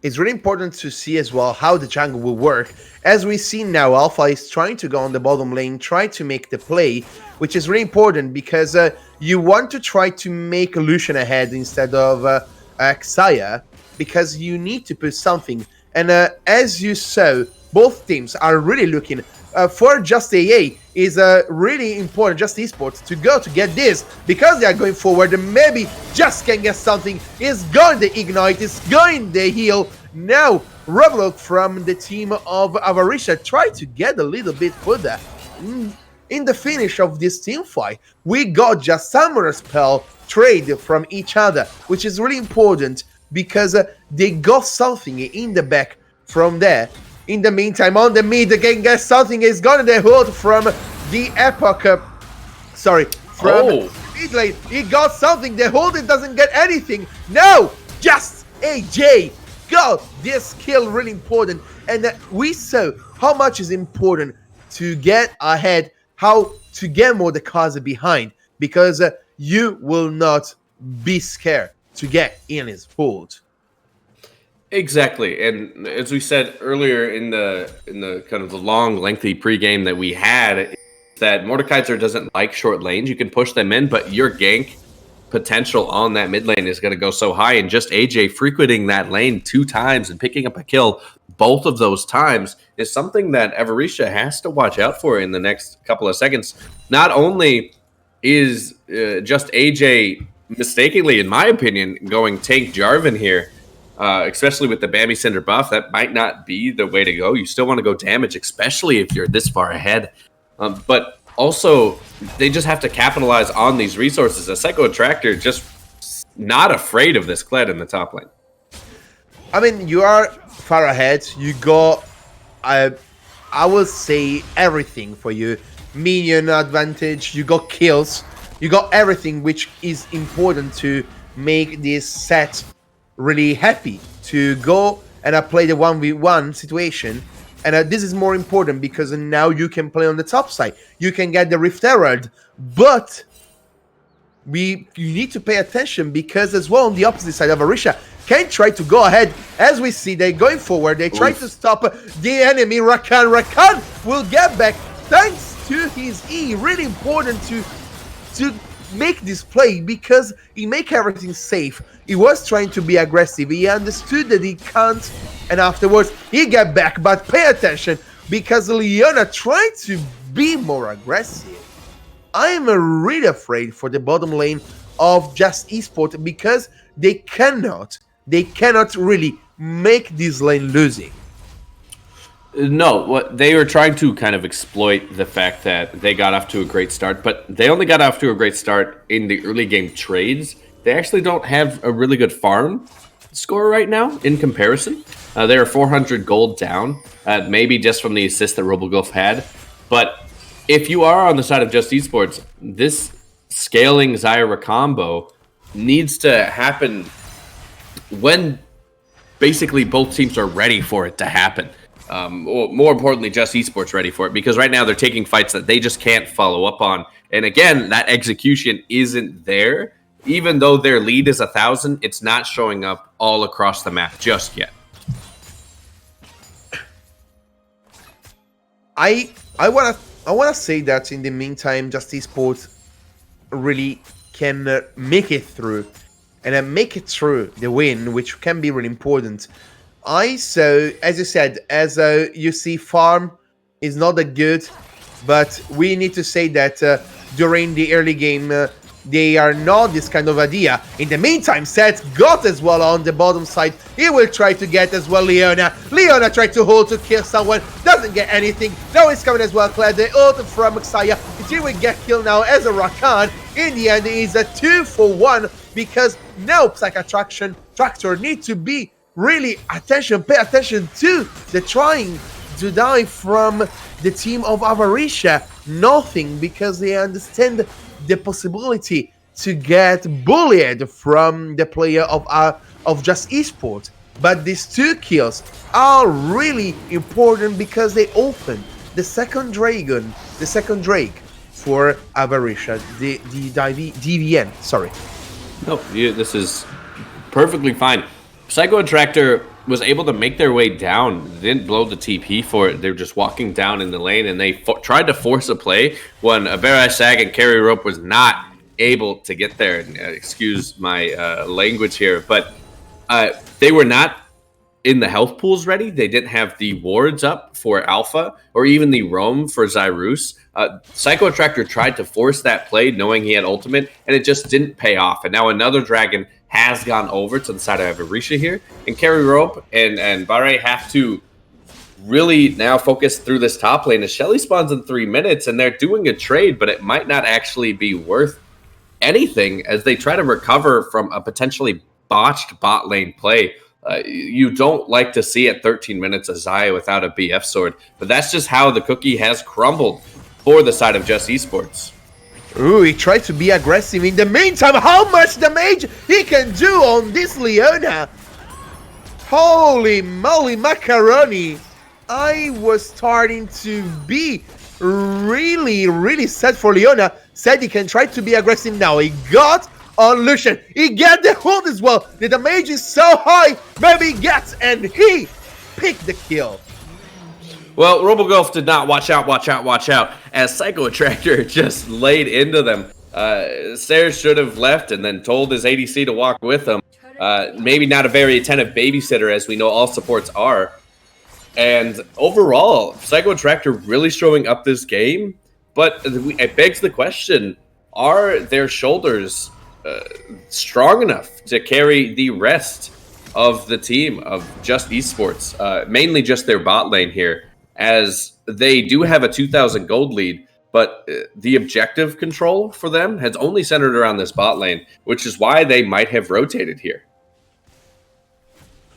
It's really important to see as well how the jungle will work. As we see now, Alpha is trying to go on the bottom lane, try to make the play, which is really important because you want to try to make Lucian ahead instead of Xayah, because you need to put something. And as you saw, both teams are really looking for Just AA is really important, Just Esports, to go to get this, because they are going forward, and maybe Just can get something, is going the Ignite, is going the heal. Now, Revlok from the team of Avaritia try to get a little bit further. In the finish of this team fight, we got just Summoner Spell trade from each other, which is really important, because they got something in the back from there. In the meantime, on the mid, again, guess something is gonna the hold from the Epoch. From mid lane. He got something. The hold it doesn't get anything. No, Just AJ got this kill, really important. And we saw how much is important to get ahead, how to get more the cars behind, because you will not be scared to get in his hold. Exactly, and as we said earlier in the kind of the long, lengthy pregame that we had, that Mordekaiser doesn't like short lanes. You can push them in, but your gank potential on that mid lane is going to go so high, and just AJ frequenting that lane 2 times and picking up a kill both of those times is something that Avaritia has to watch out for in the next couple of seconds. Not only is just AJ mistakenly, in my opinion, going tank Jarvan here, especially with the Bambi Cinder buff, that might not be the way to go. You still want to go damage, especially if you're this far ahead. But also, they just have to capitalize on these resources. A Psycho Attractor just not afraid of this Kled in the top lane. I mean, you are far ahead. You got, I will say, everything for you. Minion advantage, you got kills, you got everything which is important to make this set really happy to go and play the 1v1 situation. And this is more important because now you can play on the top side. You can get the Rift Herald, but you need to pay attention because as well on the opposite side of Avaritia can try to go ahead. As we see, they're going forward. They try to stop the enemy. Rakan will get back thanks to his E. Really important to make this play because he make everything safe. He was trying to be aggressive. He understood that he can't, and afterwards he get back. But pay attention because Leona tried to be more aggressive. I am really afraid for the bottom lane of Just Esport because they cannot really make this lane losing. No, what they were trying to kind of exploit the fact that they got off to a great start, but they only got off to a great start in the early game trades. They actually don't have a really good farm score right now in comparison. They are 400 gold down, maybe just from the assist that Robogulf had. But if you are on the side of Just Esports, this scaling Zyra combo needs to happen when basically both teams are ready for it to happen. Or more importantly, Just Esports ready for it, because right now they're taking fights that they just can't follow up on. And again, that execution isn't there. Even though their lead is 1,000, it's not showing up all across the map just yet. I wanna say that in the meantime, Just Esports really can make it through, and make it through the win, which can be really important. So, as you said, as you see, farm is not that good, but we need to say that during the early game, they are not this kind of idea. In the meantime, Seth got as well on the bottom side. He will try to get as well Leona. Leona tried to hold to kill someone, doesn't get anything. Now he's coming as well, Claire. The ult from Xayah. He will get killed now as a Rakan. In the end, it is a 2-for-1 because now Psych Tractor need to be really pay attention to the trying to die from the team of Avaritia. Nothing, because they understand the possibility to get bullied from the player of Just Esport. But these 2 kills are really important because they open the second dragon, the second Drake for Avaritia, the DVN. Sorry. No, this is perfectly fine. Psycho Attractor was able to make their way down, didn't blow the TP for it. They were just walking down in the lane, and they tried to force a play when Avaritia and Carry Rope was not able to get there. Excuse my language here, but they were not in the health pools ready. They didn't have the wards up for Alpha or even the roam for Zyrus. Psycho Attractor tried to force that play knowing he had ultimate, and it just didn't pay off. And now another dragon has gone over to the side of Avaritia here, and Carry Rope and Barre have to really now focus through this top lane as Shelly spawns in 3 minutes, and they're doing a trade, but it might not actually be worth anything as they try to recover from a potentially botched bot lane play. You don't like to see at 13 minutes a Xayah without a BF sword, but that's just how the cookie has crumbled for the side of Just Esports. Ooh, he tried to be aggressive. In the meantime, how much damage he can do on this Leona? Holy moly macaroni. I was starting to be really sad for Leona. Said he can try to be aggressive now. He got on Lucian. He got the hold as well. The damage is so high. Maybe he gets, and he picked the kill. Well, Robogolf did not watch out, as Psycho Attractor just laid into them. Sayers should have left and then told his ADC to walk with him. Maybe not a very attentive babysitter, as we know all supports are. And overall, Psycho Attractor really showing up this game, but it begs the question, are their shoulders strong enough to carry the rest of the team of Just Esports, mainly just their bot lane here, as they do have a 2,000 gold lead, but the objective control for them has only centered around this bot lane, which is why they might have rotated here.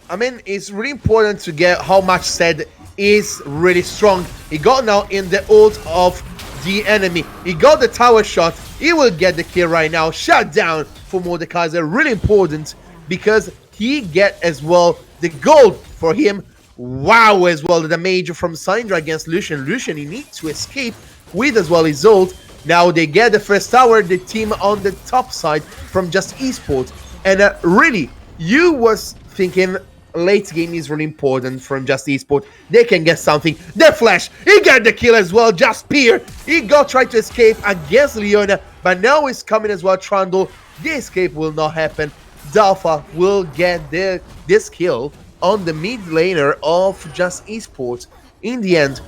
I mean, it's really important to get how much Said is really strong. He got now in the ult of the enemy. He got the tower shot. He will get the kill right now. Shut down for Mordekaiser. Really important because he get as well the gold for him. Wow, as well the damage from Syndra against Lucian. Lucian, he needs to escape with as well his ult. Now they get the first tower, the team on the top side from Just Esport. And really, you was thinking late game is really important from Just Esport. They can get something. The flash, he got the kill as well. Just Spear, he tried to escape against Leona, but now he's coming as well. Trundle, the escape will not happen. Dalfa will get this kill on the mid laner of Just Esport. In the end,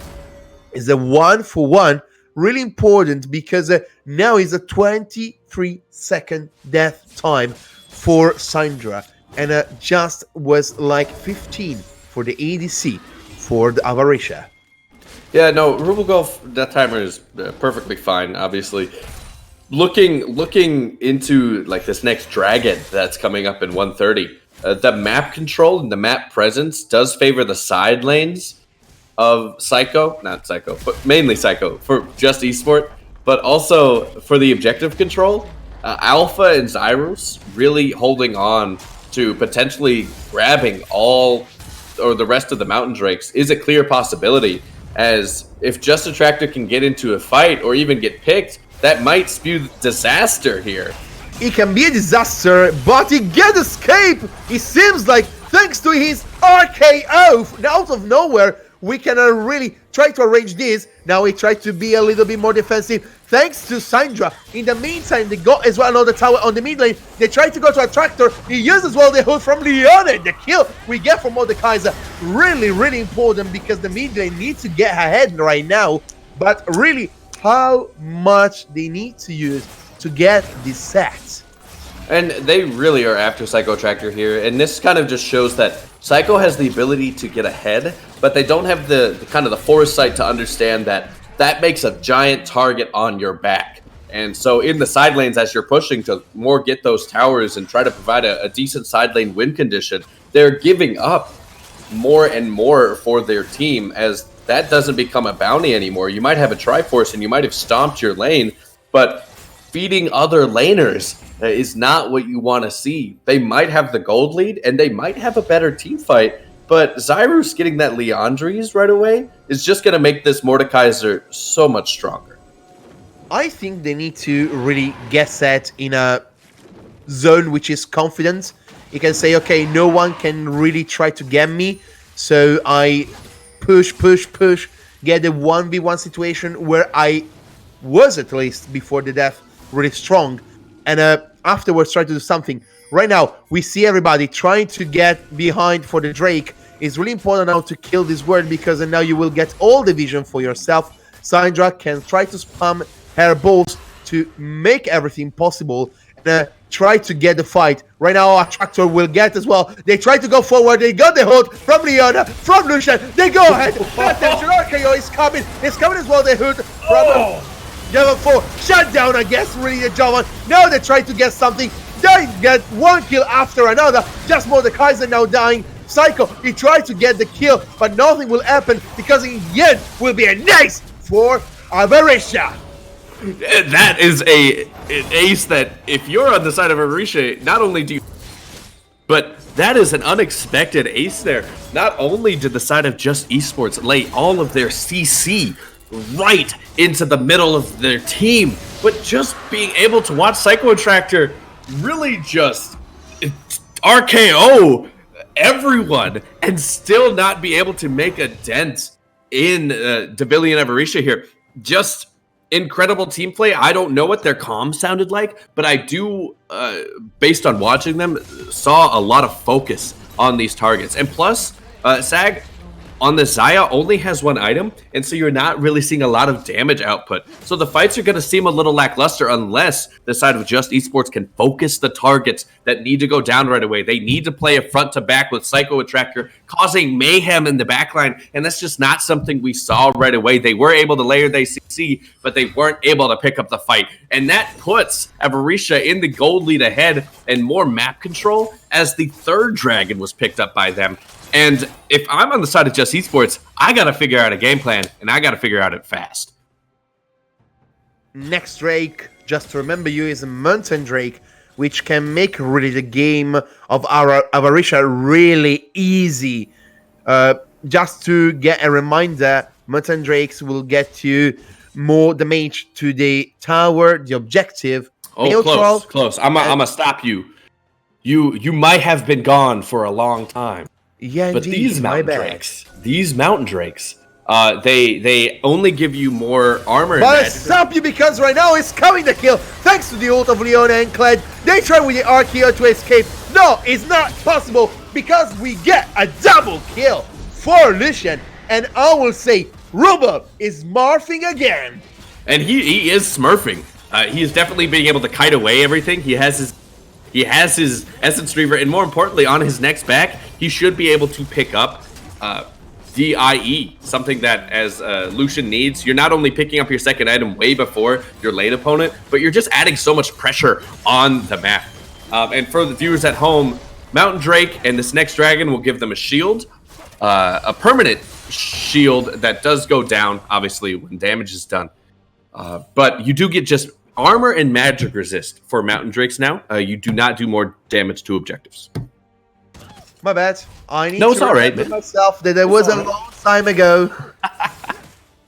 is a 1-for-1. Really important because now is a 23-second death time for Syndra. And just was like 15 for the ADC for the Avaritia. Yeah, no, Rubelgolf, that timer is perfectly fine, obviously. Looking into like this next dragon that's coming up in 130, the map control and the map presence does favor the side lanes of not Psycho, but mainly Psycho for Just Esport, but also for the objective control. Alpha and Zyrus really holding on to potentially grabbing all or the rest of the Mountain Drakes is a clear possibility, as if Just Attractor can get into a fight or even get picked, that might spew disaster here. It can be a disaster, but he can escape. It seems like thanks to his RKO out of nowhere, we can really try to arrange this. Now he tried to be a little bit more defensive thanks to Syndra. In the meantime, they got as well another tower on the mid lane. They tried to go to a tractor. He used as well the hood from Leona. The kill we get from Mordekaiser. Really important because the mid lane needs to get ahead right now. But really, how much they need to use to get this set. And they really are after Psycho Tractor here, and this kind of just shows that Psycho has the ability to get ahead, but they don't have the kind of the foresight to understand that that makes a giant target on your back. And so in the side lanes, as you're pushing to more get those towers and try to provide a decent side lane win condition, they're giving up more and more for their team, as that doesn't become a bounty anymore. You might have a Triforce and you might have stomped your lane, but feeding other laners is not what you want to see. They might have the gold lead and they might have a better team fight, but Zyrus getting that Leandries right away is just going to make this Mordekaiser so much stronger. I think they need to really get set in a zone which is confident. You can say, okay, no one can really try to get me, so I push, get the 1v1 situation where I was, at least before the death, really strong, and afterwards try to do something. Right now, we see everybody trying to get behind for the Drake. It's really important now to kill this word, because then now you will get all the vision for yourself. Syndra can try to spam her balls to make everything possible, and try to get the fight. Right now, our Tractor will get as well. They try to go forward. They got the hood from Leona, from Lucian. They go ahead. Attention, RKO is coming. It's coming as well. The hood from level 4. Shut down, I guess, really the job on. Now they try to get something. They get one kill after another. Just Mordekaiser now dying. Psycho, he tried to get the kill, but nothing will happen, because in the end will be a nice for Avaritia. That is an ace that, if you're on the side of Avaritia, not only do you, but that is an unexpected ace there. Not only did the side of Just Esports lay all of their CC right into the middle of their team, but just being able to watch Psycho Tractor really just RKO everyone and still not be able to make a dent in Devilian Avaritia here. Just incredible team play. I don't know what their comms sounded like, but I do, based on watching them, saw a lot of focus on these targets. And plus, Sag, on the Xayah only has one item, and so you're not really seeing a lot of damage output. So the fights are going to seem a little lackluster unless the side of Just Esports can focus the targets that need to go down right away. They need to play a front to back with Psycho Tractor, causing mayhem in the backline, and that's just not something we saw right away. They were able to layer their CC, but they weren't able to pick up the fight. And that puts Avaritia in the gold lead ahead and more map control, as the third dragon was picked up by them. And if I'm on the side of Just Esports, I got to figure out a game plan, and I got to figure out it fast. Next Drake, just to remember you, is a Mountain Drake, which can make really the game of our Avaritia really easy. Just to get a reminder, Mountain Drakes will get you more damage to the tower, the objective. Oh, neutral, close. I'm gonna stop you. You might have been gone for a long time. Yeah, but indeed, these mountain drakes, they only give you more armor. But I stop you, because right now it's coming the kill. Thanks to the ult of Leona and Kled. They try with the RKO to escape. No, it's not possible, because we get a double kill for Lucian. And I will say, Rubel is morphing again. And he is smurfing. He is definitely being able to kite away everything. He has his Essence Reaver, and more importantly, on his next back, he should be able to pick up DIE, something that, as Lucian needs, you're not only picking up your second item way before your lane opponent, but you're just adding so much pressure on the map. And for the viewers at home, Mountain Drake and this next dragon will give them a shield, a permanent shield that does go down, obviously, when damage is done. But you do get just armor and magic resist for Mountain Drakes now. You do not do more damage to objectives. My bad. I need no, it's to all right, remember myself that there was a long time ago,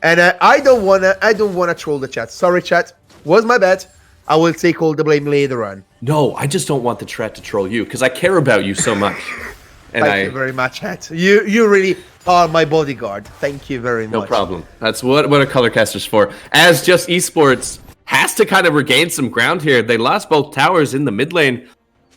and I don't wanna troll the chat. Sorry, chat. Was my bad. I will take all the blame later on. No, I just don't want the chat to troll you, because I care about you so much. And Thank you very much, chat. You really are my bodyguard. Thank you very much. No problem. That's what a color caster's for. As Just Esports has to kind of regain some ground here. They lost both towers in the mid lane.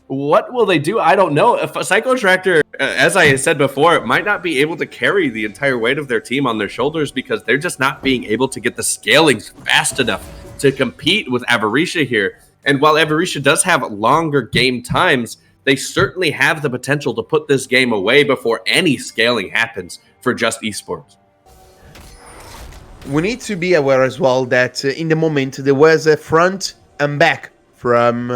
What will they do? I don't know. If a Psycho Tractor, as I said before, might not be able to carry the entire weight of their team on their shoulders, because they're just not being able to get the scaling fast enough to compete with Avaritia here. And while Avaritia does have longer game times, they certainly have the potential to put this game away before any scaling happens for Just Esports. We need to be aware as well that in the moment there was a front and back from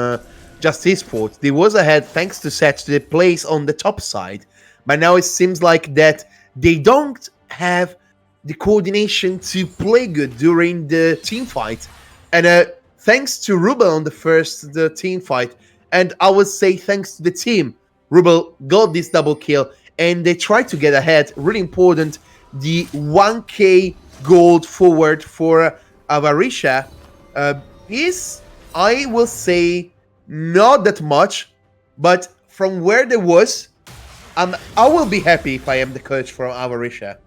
Just Esports. There was ahead thanks to set to the place on the top side, but now it seems like that they don't have the coordination to play good during the team fight. And thanks to Rubel on the team fight, and I would say thanks to the team, Rubel got this double kill and they tried to get ahead. Really important, the 1k gold forward for Avaritia is, I will say, not that much, but from where there was, I will be happy if I am the coach for Avaritia.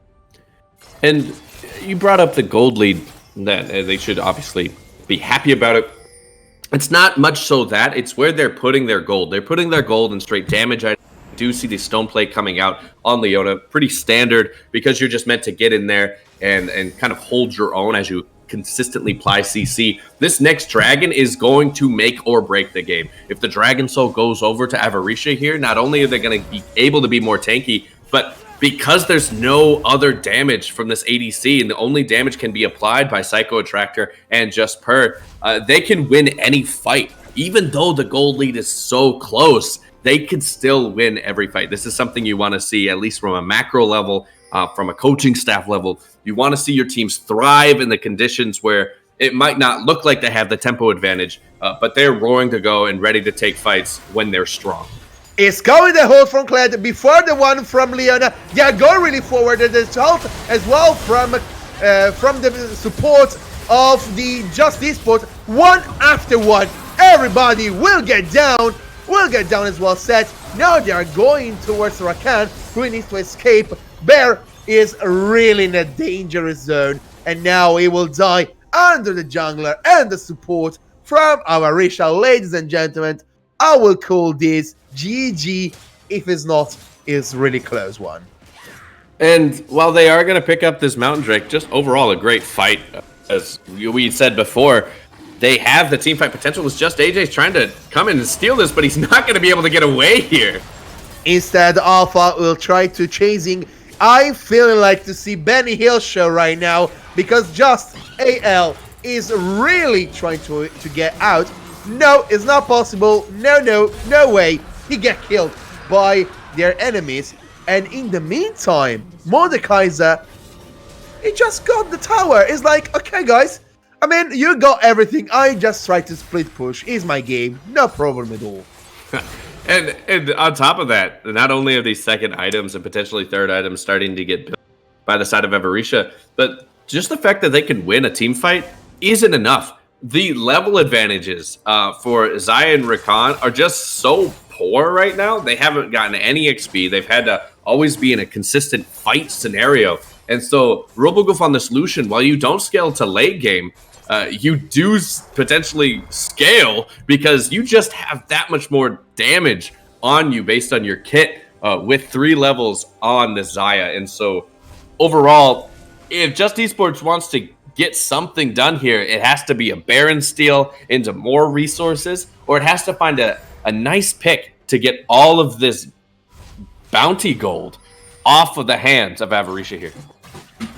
And you brought up the gold lead, that they should obviously be happy about it. It's not much so that, it's where they're putting their gold. They're putting their gold in straight damage. I do see the stone plate coming out on Leona. Pretty standard, because you're just meant to get in there and kind of hold your own as you consistently apply CC. This next dragon is going to make or break the game. If the Dragon Soul goes over to Avaritia here, not only are they going to be able to be more tanky, but because there's no other damage from this ADC, and the only damage can be applied by Psycho Attractor and Just Per, they can win any fight. Even though the gold lead is so close, they could still win every fight. This is something you want to see, at least from a macro level, from a coaching staff level. You want to see your teams thrive in the conditions where it might not look like they have the tempo advantage, but they're roaring to go and ready to take fights when they're strong. It's going the hold from Kled before the one from Leona. They are going really forward. There's help as well from the support of the Just Esport. One after one, everybody will get down. Will get down as well set. Now they are going towards Rakan, who needs to escape. Bear is really in a dangerous zone, and now he will die under the jungler and the support from Avaritia. Ladies and gentlemen, I will call this GG. If it's not, it's really close one. And while they are going to pick up this Mountain Drake, just overall a great fight. As we said before, they have the team fight potential. It's just AJ's trying to come in and steal this, but he's not going to be able to get away here. Instead, Alpha will try to chasing. I'm feeling like to see Benny Hill show right now, because just AL is really trying to get out. No, it's not possible. No way. He get killed by their enemies. And in the meantime, Mordekaiser, he just got the tower. It's like, okay, guys. I mean, you got everything. I just try to split push. Is my game. No problem at all. And on top of that, not only are these second items and potentially third items starting to get built by the side of Avaritia, but just the fact that they can win a team fight isn't enough. The level advantages for Xayah and Rakan are just so poor right now. They haven't gotten any XP. They've had to always be in a consistent fight scenario. And so Robogulf on this Lucian, while you don't scale to late game, you do potentially scale because you just have that much more damage on you based on your kit with 3 levels on the Xayah. And so overall, if Just Esports wants to get something done here, it has to be a Baron steal into more resources, or it has to find a nice pick to get all of this bounty gold off of the hands of Avaritia here.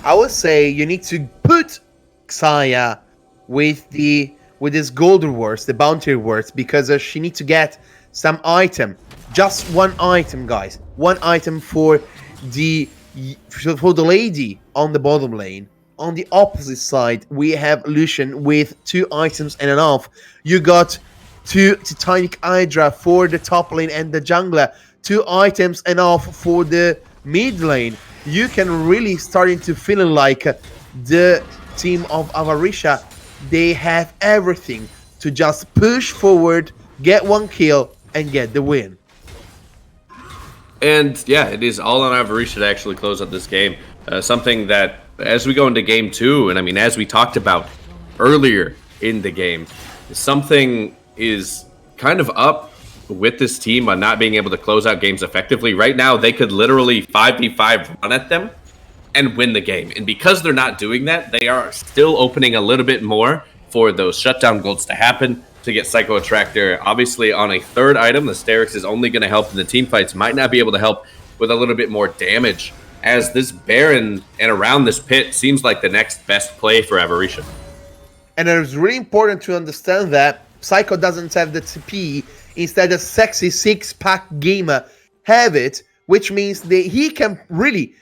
I would say you need to put Xayah with this gold rewards, the bounty rewards, because she needs to get some item. Just one item, guys. One item for the lady on the bottom lane. On the opposite side, we have Lucian with 2 items and a half. You got 2 Titanic Hydra for the top lane and the jungler. 2 items and a half for the mid lane. You can really starting to feel like the team of Avaritia, they have everything to just push forward, get 1 kill, and get the win. And yeah, it is all on Avaritia to actually close out this game. Something that, as we go into game 2, and I mean, as we talked about earlier in the game, something is kind of up with this team on not being able to close out games effectively. Right now, they could literally 5v5 run at them and win the game. And because they're not doing that, they are still opening a little bit more for those shutdown golds to happen. to get Psycho Attractor. Obviously, on a third item, the Sterix is only going to help in the team fights. Might not be able to help with a little bit more damage, as this Baron and around this pit seems like the next best play for Avaritia. And it's really important to understand that Psycho doesn't have the TP. Instead, a sexy six-pack gamer have it, which means that he can really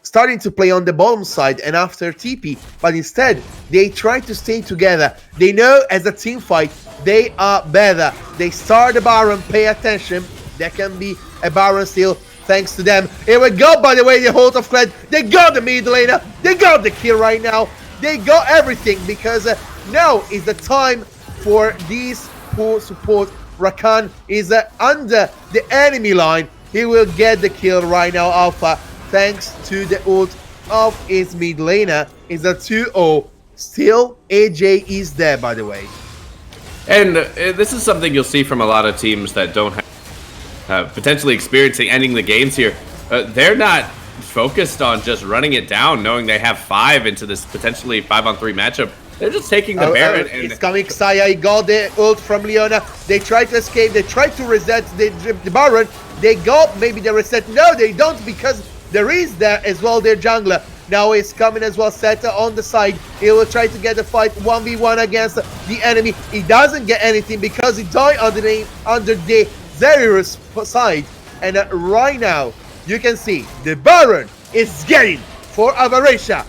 starting to play on the bottom side and after TP, but instead they try to stay together. They know as a team fight they are better. They start the Baron, pay attention. There can be a Baron still thanks to them. Here we go, by the way, the Hold of Kled. They got the mid laner. They got the kill right now. They got everything because now is the time for these poor support. Rakan is under the enemy line. He will get the kill right now, Alpha. Thanks to the ult of his mid laner, is a 2-0. Still, AJ is there, by the way. And this is something you'll see from a lot of teams that don't have potentially experiencing ending the games here. They're not focused on just running it down, knowing they have 5 into this potentially 5-on-3 matchup. They're just taking the Baron. And it's coming, Xayah. He got the ult from Leona. They tried to escape. They tried to reset the Baron. They got maybe the reset. No, they don't, because there is there as well their jungler. Now he's coming as well, Seta on the side. He will try to get the fight 1v1 against the enemy. He doesn't get anything because he died under the Zerius side. And right now, you can see the Baron is getting for Avaritia.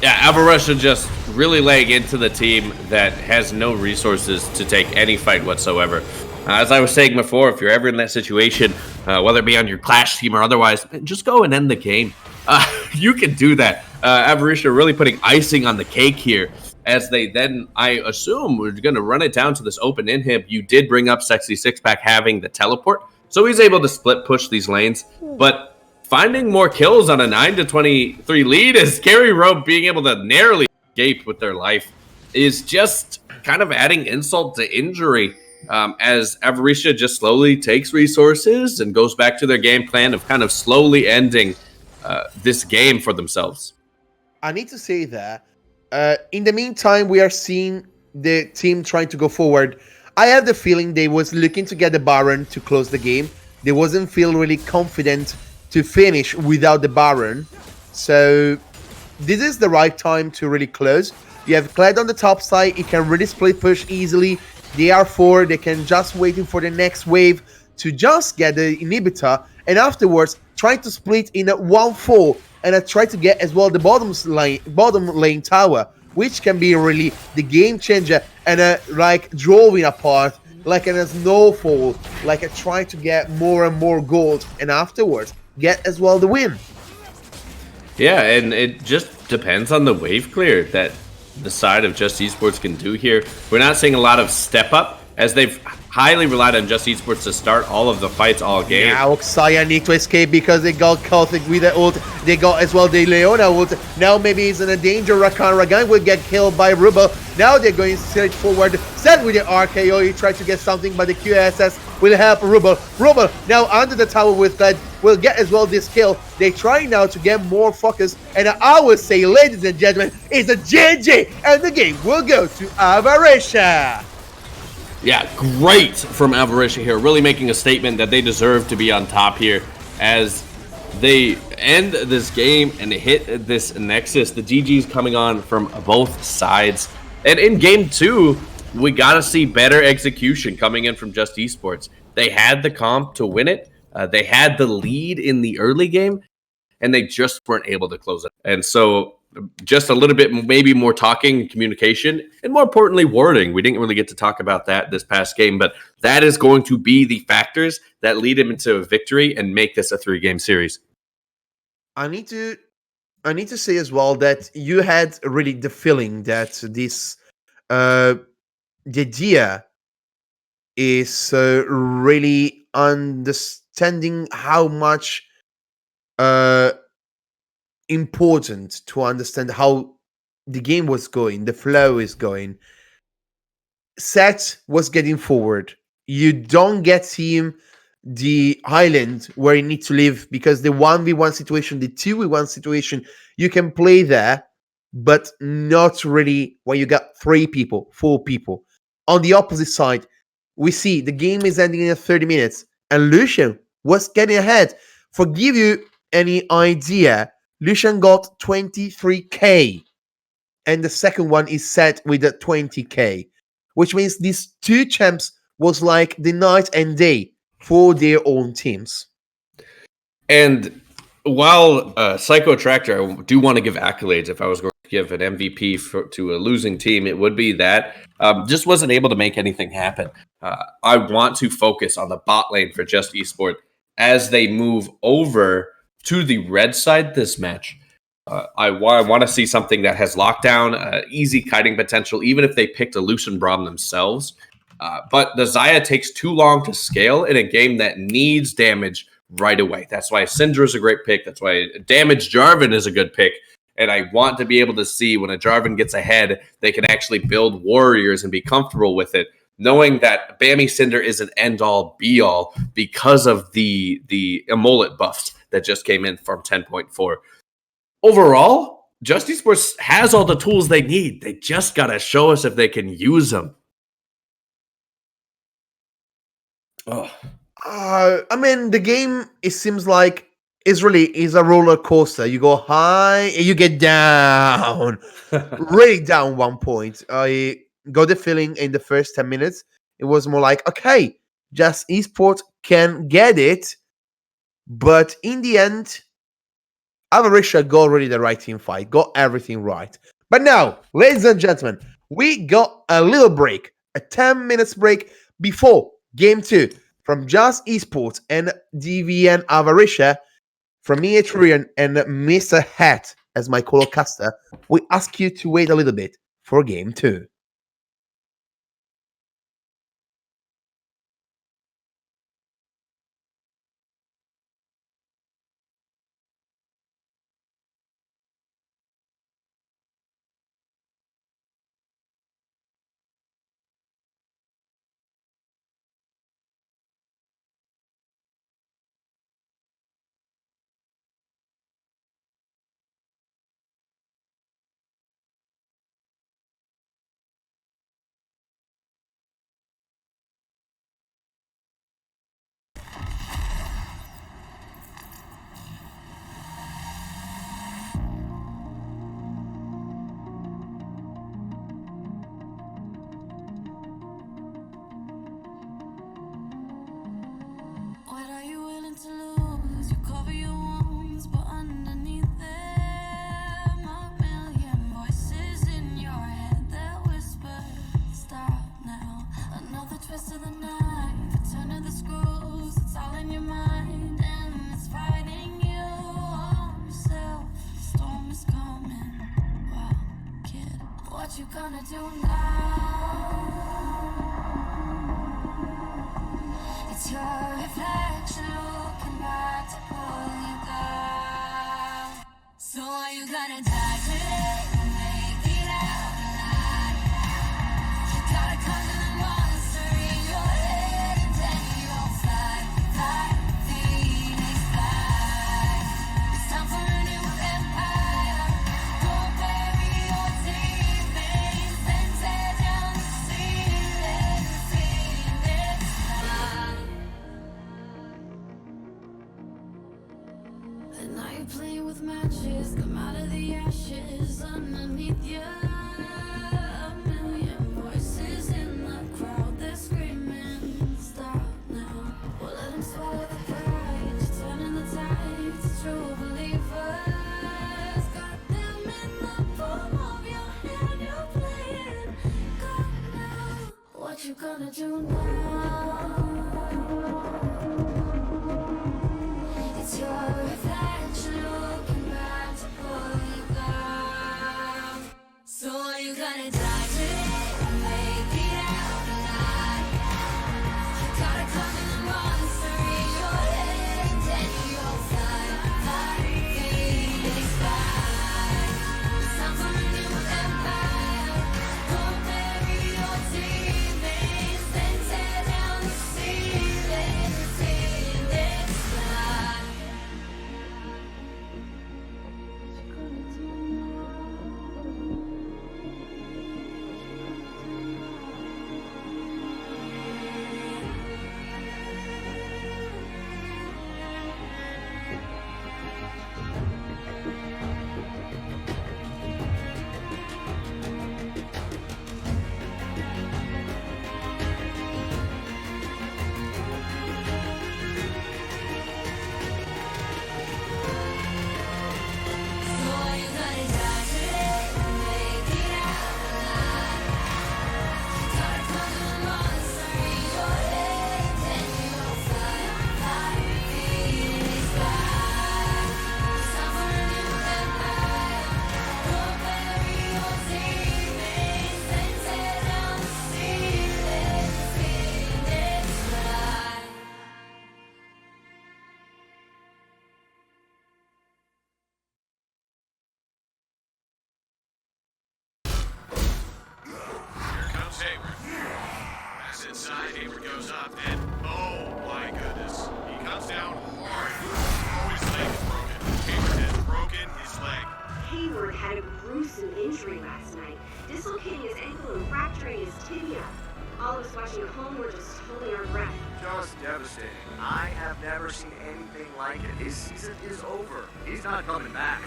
Yeah, Avaritia just really laying into the team that has no resources to take any fight whatsoever. As I was saying before, if you're ever in that situation, whether it be on your Clash team or otherwise, just go and end the game. You can do that. Avaritia really putting icing on the cake here, as they then, I assume, we're going to run it down to this open inhib. You did bring up Sexy Sixpack having the teleport, so he's able to split push these lanes. But finding more kills on a 9-23 lead, as Carry Rope being able to narrowly escape with their life, is just kind of adding insult to injury. As Avaritia just slowly takes resources and goes back to their game plan of kind of slowly ending this game for themselves. I need to say that in the meantime, we are seeing the team trying to go forward. I have the feeling they was looking to get the Baron to close the game. They wasn't feel really confident to finish without the Baron. So this is the right time to really close. You have Kled on the top side. He can really split push easily. They are 4. They can just waiting for the next wave to just get the inhibitor, and afterwards try to split in a 1-4 and try to get as well the bottom lane tower, which can be really the game changer and like drawing apart like a snowfall, like trying to get more and more gold, and afterwards get as well the win. Yeah, and it just depends on the wave clear that the side of Just Esports can do here. We're not seeing a lot of step up, as they've highly relied on Just Esports to start all of the fights all game. Now Xayah need to escape because they got Celtic with the ult. They got as well the Leona ult. Now maybe he's in a danger. Rakan will get killed by Rubel. Now they're going straight forward. Set with the RKO. He tried to get something, but the QSS will help Rubel. Rubel now under the tower with that will get as well this kill. They try now to get more focus, and I would say, ladies and gentlemen, it's a GG, and the game will go to Avaritia. Yeah, great from Avaritia here, really making a statement that they deserve to be on top here as they end this game and hit this Nexus. The GG's coming on from both sides. And in game 2, we got to see better execution coming in from Just Esports. They had the comp to win it. They had the lead in the early game, and they just weren't able to close it. And so just a little bit, maybe more talking, communication, and more importantly, wording. We didn't really get to talk about that this past game, but that is going to be the factors that lead him into a victory and make this a 3-game series. I need to say as well that you had really the feeling that this the idea is really understanding how much important to understand how the game was going, the flow is going. Set was getting forward. You don't get him the island where you need to live, because the 1v1 situation, the 2v1 situation, you can play there, but not really when you got 3 people, 4 people. On the opposite side, we see the game is ending in 30 minutes, and Lucian was getting ahead. For give you any idea, Lucian got 23k, and the second one is set with a 20k, which means these two champs was like the night and day for their own teams. And while Psycho Attractor, I do want to give accolades. If I was going to give an MVP to a losing team, it would be that. Just wasn't able to make anything happen. I want to focus on the bot lane for Just Esport as they move over to the red side this match. I want to see something that has lockdown, easy kiting potential, even if they picked a Lucian Braum themselves. But the Xayah takes too long to scale in a game that needs damage right away. That's why Syndra is a great pick. That's why Damage Jarvan is a good pick. And I want to be able to see when a Jarvan gets ahead, they can actually build warriors and be comfortable with it, knowing that Bammy Cinder is an end-all, be-all because of the Amulet buffs that just came in from 10.4. Overall, Just Esports has all the tools they need. They just got to show us if they can use them. Oh. I mean, the game, it seems like is a roller coaster. You go high and you get down, really down 1 point. I got the feeling in the first 10 minutes, it was more like, okay, Just Esport can get it. But in the end, Avaritia got already the right team fight, got everything right. But now, ladies and gentlemen, we got a little break, a 10 minutes break before game 2. From Just Esport and DVN Avaritia, from me, Etrian, and Mr. Hat as my co-caster, we ask you to wait a little bit for game 2. What you gonna do now? It's your reflection looking back to pull you down. So are you gonna die today or make it out alive? You gotta conquer the monster in your head and then you'll fly, fly, Phoenix fly. It's time for a new empire. Go bury your demons and tear down the ceiling, Phoenix fly. And now you're playing with matches, come out of the ashes underneath you. A million voices in the crowd, they're screaming, stop now. Well, let them swallow the pride, you're turning the tide to true believers. Got them in the palm of your hand, you're playing God now. What you gonna do now? It's your reflection looking back to pull you down. So are you gonna die today or make it out alive? You gotta conquer the monster in your head and then you'll fly, fly, Phoenix fly. It's time for a new empire. Go bury your demons, then tear down the ceiling. injury last night, dislocating his ankle and fracturing his tibia. All of us watching at home were just holding our breath. Just devastating. I have never seen anything like it. His season is over. He's not coming back.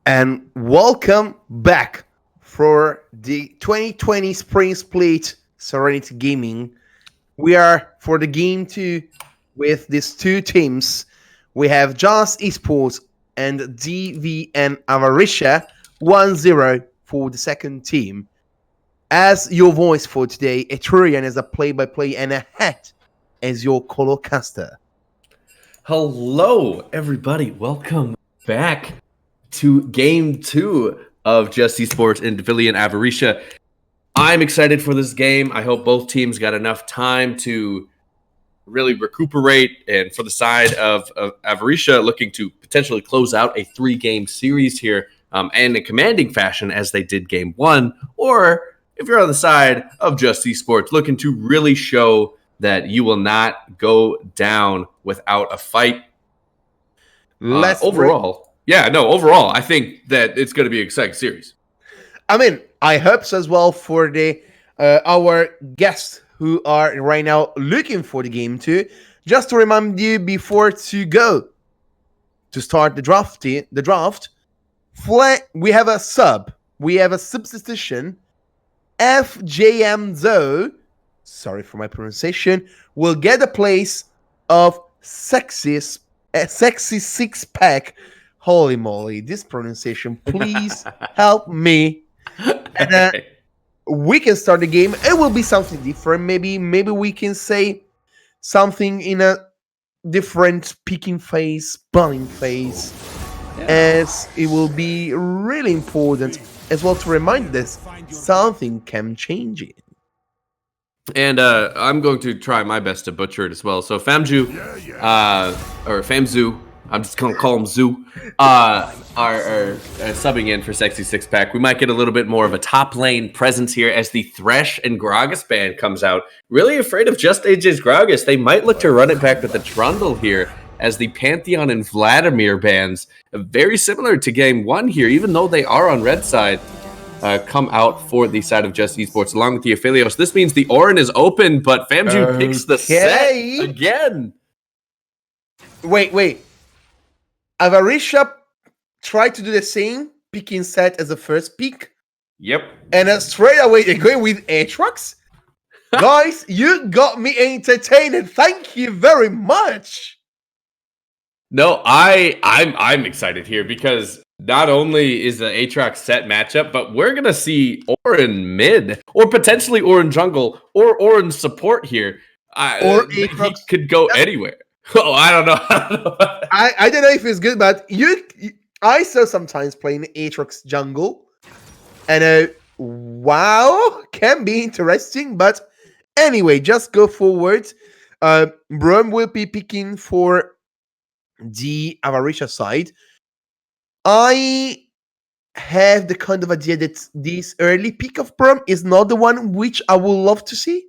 And welcome back for the 2020 Spring Split Serenity Gaming. We are for the game 2 with these two teams. We have Just Esports and DVN Avaritia 1-0 for the second team. As your voice for today, Eturian as a play-by-play and a hat as your colorcaster. Hello, everybody. Welcome back to game 2 of Just Esports and DVN Avaritia. I'm excited for this game. I hope both teams got enough time to really recuperate. And for the side of Avaritia, looking to potentially close out a 3-game series here in a commanding fashion as they did game 1. Or if you're on the side of Just Esports, looking to really show that you will not go down without a fight. Overall, I think that it's going to be an exciting series. I mean, I hope so as well for the our guests who are right now looking for the game 2. Just to remind you before to go to start the draft, we have a substitution. FJM Zo, sorry for my pronunciation, will get the place of sexy six-pack. Holy moly, this pronunciation, please help me. And we can start the game. It will be something different. Maybe we can say something in a different picking phase, balling phase, as it will be really important as well to remind us something can change it. And I'm going to try my best to butcher it as well. So Famju, or Famzu, I'm just going to call him Zoo, are subbing in for Sexy Six Pack. We might get a little bit more of a top lane presence here as the Thresh and Gragas band comes out. Really afraid of just AJ's Gragas. They might look to run it back with the Trundle here as the Pantheon and Vladimir bands, very similar to game 1 here, even though they are on red side, come out for the side of Just Esports along with the Aphelios. This means the Orin is open, but Famju picks the set again. Wait. Avaritia tried to do the same picking set as the first pick. Yep. And straight away they're going with Aatrox. Guys, you got me entertained. Thank you very much. No, I'm excited here because not only is the Aatrox set matchup, but we're gonna see Orin mid, or potentially Orin jungle, or Orin support here. Or he Aatrox could go anywhere. Oh, I don't know. I don't know if it's good, but I saw sometimes playing Aatrox jungle, and wow, can be interesting. But anyway, just go forward. Brom will be picking for the Avaritia side. I have the kind of idea that this early pick of Brom is not the one which I would love to see.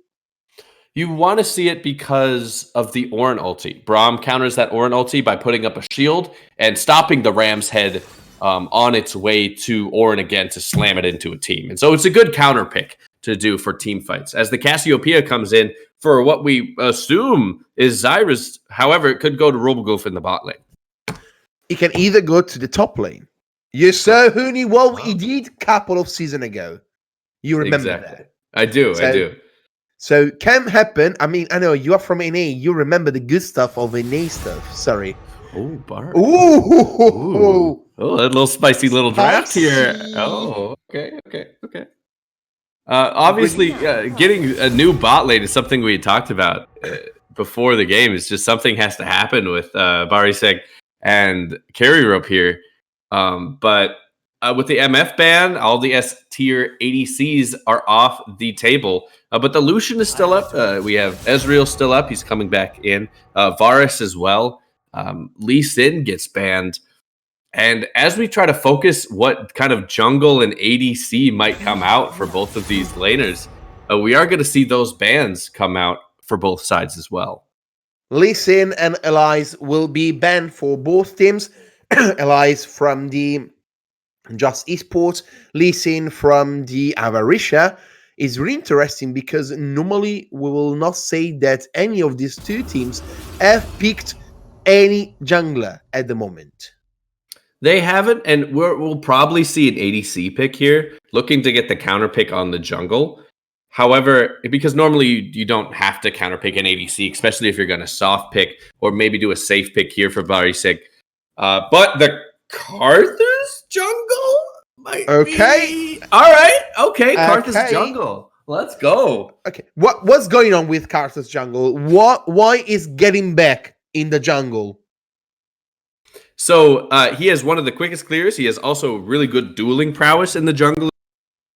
You want to see it because of the Orin ulti. Braum counters that Orin ulti by putting up a shield and stopping the Ram's head on its way to Orin again to slam it into a team. And so it's a good counter pick to do for team fights. As the Cassiopeia comes in for what we assume is Zyra's. However, it could go to Robogolf in the bot lane. It can either go to the top lane. You saw Huni what he did a couple of seasons ago. You remember that? I do. So can happen. I mean, I know you are from NA. You remember the good stuff of NA stuff. Sorry. Oh, Bart. Ooh. Oh, a little spicy little draft here. Oh, okay. Obviously, getting a new bot lane is something we had talked about before the game. It's just something has to happen with Bariseg and Carry Rope here. But with the MF ban, all the S tier ADCs are off the table. But the Lucian is still up. We have Ezreal still up. He's coming back in. Varus as well. Lee Sin gets banned. And as we try to focus what kind of jungle and ADC might come out for both of these laners, we are going to see those bans come out for both sides as well. Lee Sin and Elise will be banned for both teams. Elise from the Just Esports, Lee Sin from the Avaritia. Is really interesting because normally we will not say that any of these two teams have picked any jungler at the moment. They haven't, and we'll probably see an ADC pick here, looking to get the counter pick on the jungle. However, because normally you don't have to counter pick an ADC, especially if you're going to soft pick or maybe do a safe pick here for Barisig. But the Karthus jungle might Okay. be... All right. Okay, Karthus Okay. jungle. Let's go. Okay, what's going on with Karthus jungle? Why is getting back in the jungle? So he has one of the quickest clears. He has also really good dueling prowess in the jungle.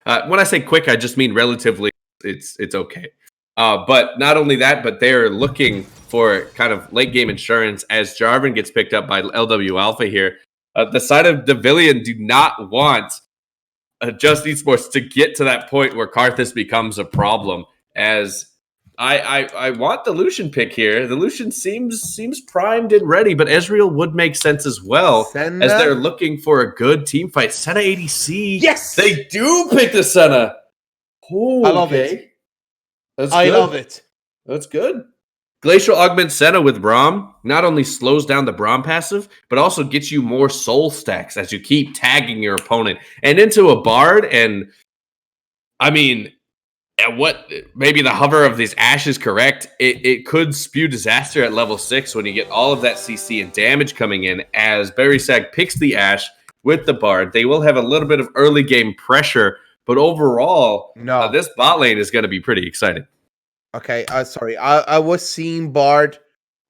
When I say quick, I just mean relatively. It's okay. But not only that, but they're looking for kind of late game insurance as Jarvan gets picked up by LW Alpha here. The side of Devilian do not want Just Esports to get to that point where Karthus becomes a problem. As I want the Lucian pick here. The Lucian seems primed and ready, but Ezreal would make sense as well, Senna. as they're looking for a good team fight. Senna ADC. Yes! They do pick the Senna. Oh, I love okay. it. That's I good. love it. That's good. Glacial Augment Senna with Braum not only slows down the Braum passive, but also gets you more soul stacks as you keep tagging your opponent and into a Bard. And I mean, at what maybe the hover of these Ashe is correct, it could spew disaster at level 6 when you get all of that CC and damage coming in. As Barisag picks the Ashe with the Bard, they will have a little bit of early game pressure, but overall, this bot lane is going to be pretty exciting. Okay, sorry. I was seeing Bard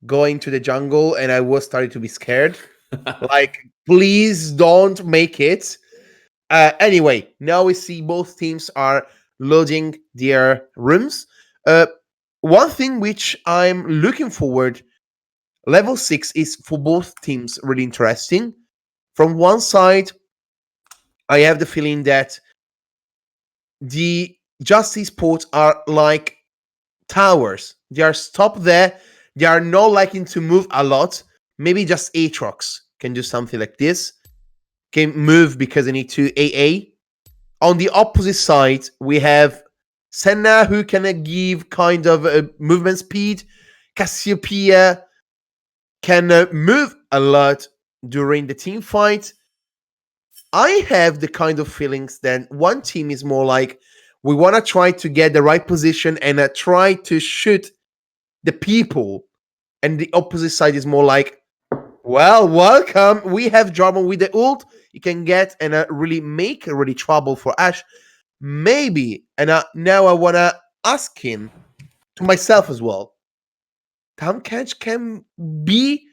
going to the jungle and I was starting to be scared. Like, please don't make it. Anyway, now we see both teams are loading their rooms. One thing which I'm looking forward, level 6 is for both teams really interesting. From one side, I have the feeling that the Just Esports are like towers. They are stopped there. They are not liking to move a lot. Maybe just Aatrox can do something like this. Can move because they need to AA. On the opposite side, we have Senna, who can give kind of a movement speed. Cassiopeia can move a lot during the team fight. I have the kind of feelings that one team is more like, we want to try to get the right position and try to shoot the people. And the opposite side is more like, well, welcome. We have Jarvan with the ult. You can get and really make really trouble for Ashe. Maybe. And now I want to ask him to myself as well. Tom Catch can be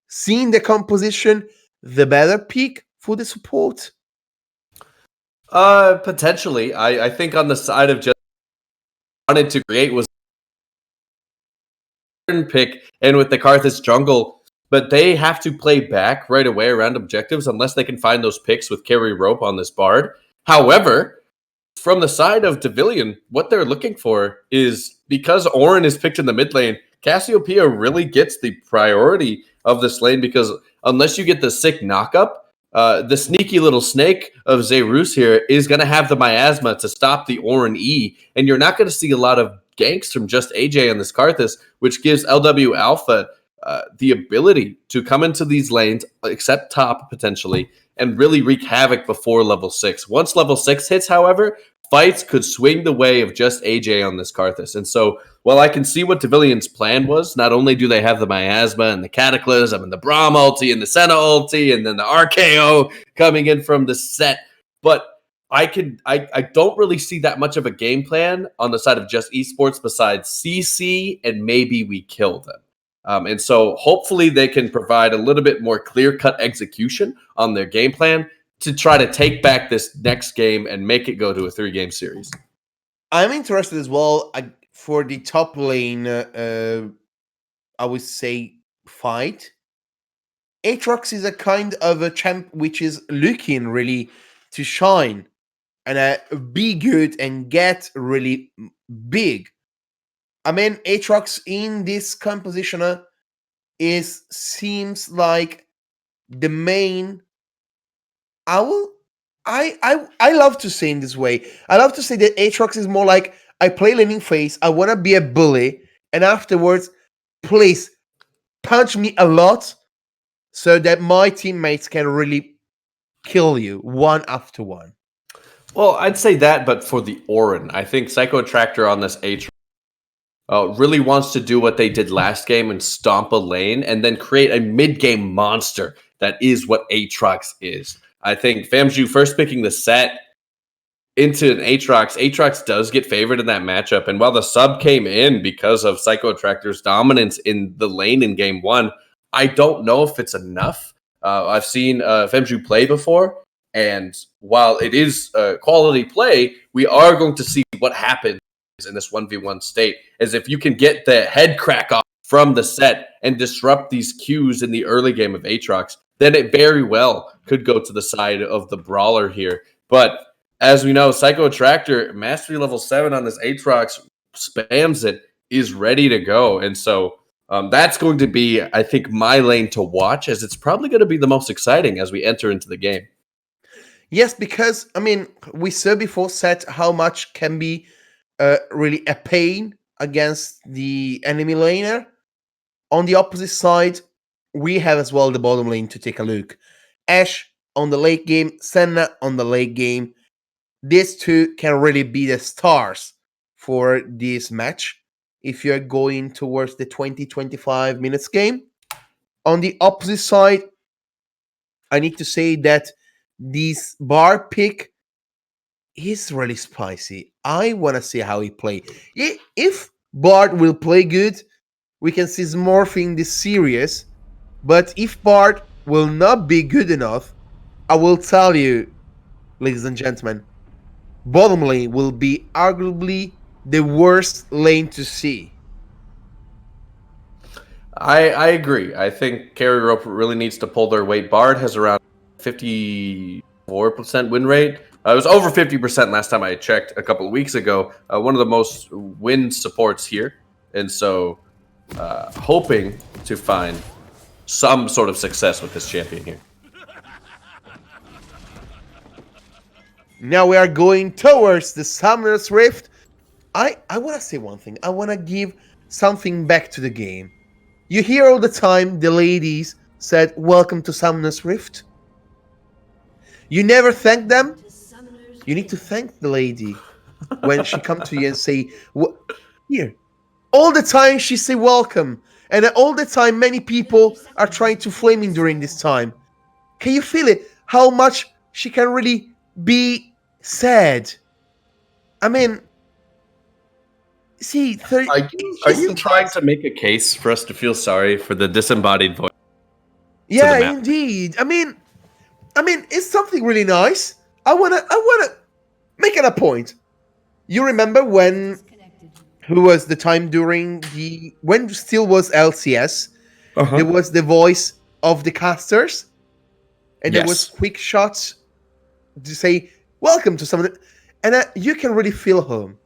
seeing the composition the better pick for the support. Potentially. I think on the side of just wanted to create was pick and with the Karthus jungle, but they have to play back right away around objectives unless they can find those picks with carry rope on this Bard. However, from the side of Devilian, what they're looking for is, because Orin is picked in the mid lane, Cassiopeia really gets the priority of this lane, because unless you get the sick knockup, the sneaky little snake of Zerus here is going to have the miasma to stop the Orin E, and you're not going to see a lot of ganks from just AJ on this Karthus, which gives LW Alpha the ability to come into these lanes, except top potentially, and really wreak havoc before level 6. Once level 6 hits, however, fights could swing the way of just AJ on this Karthus. And so, while I can see what Devilian's plan was, not only do they have the Miasma and the Cataclysm and the Braum ulti and the Senna ulti and then the RKO coming in from the set, but I don't really see that much of a game plan on the side of Just Esports besides CC and maybe we kill them. And so hopefully they can provide a little bit more clear-cut execution on their game plan to try to take back this next game and make it go to a 3-game series. I'm interested as well for the top lane, I would say, fight. Aatrox is a kind of a champ which is looking really to shine and be good and get really big. I mean, Aatrox in this composition seems like the main. I love to say in this way. I love to say that Aatrox is more like, I play laning phase, I want to be a bully, and afterwards, please punch me a lot so that my teammates can really kill you one after one. Well, I'd say that, but for the Orin, I think Psycho Attractor on this H really wants to do what they did last game and stomp a lane and then create a mid-game monster that is what Aatrox is. I think FamJu first picking the set into an Aatrox does get favored in that matchup. And while the sub came in because of Psycho Attractor's dominance in the lane in game one, I don't know if it's enough. I've seen FamJu play before, and while it is quality play, we are going to see what happens in this 1v1 state, as if you can get the head crack off from the set and disrupt these cues in the early game of Aatrox, then it very well could go to the side of the brawler here. But as we know, Psycho Attractor, Mastery level 7 on this Aatrox, spams it, is ready to go. And so that's going to be, I think, my lane to watch, as it's probably going to be the most exciting as we enter into the game. Yes, because, I mean, we saw before set how much can be really a pain against the enemy laner. On the opposite side, we have as well the bottom lane to take a look. Ashe on the late game, Senna on the late game. These two can really be the stars for this match if you're going towards the 20-25 minutes game. On the opposite side, I need to say that this bar pick is really spicy. I want to see how he plays. If Bard will play good, we can see Smurfing this series. But if Bard will not be good enough, I will tell you, ladies and gentlemen, bottom lane will be arguably the worst lane to see. I agree. I think Carry Rope really needs to pull their weight. Bard has around 54% win rate. It was over 50% last time I checked a couple of weeks ago. One of the most win supports here. And so hoping to find some sort of success with this champion here. Now we are going towards the Summoner's Rift. I want to say one thing. I want to give something back to the game. You hear all the time the ladies said, "Welcome to Summoner's Rift." You never thank them. You need to thank the lady when she come to you and say, "Here." All the time she say welcome, and all the time many people are trying to flame in during this time. Can you feel it? How much she can really be sad? I mean, see, Are you trying to make a case for us to feel sorry for the disembodied voice? Yeah, indeed. I mean, it's something really nice. I wanna make it a point. You remember who was the time during when still was LCS? There was the voice of the casters, and there was quick shots to say welcome to someone, and you can really feel home.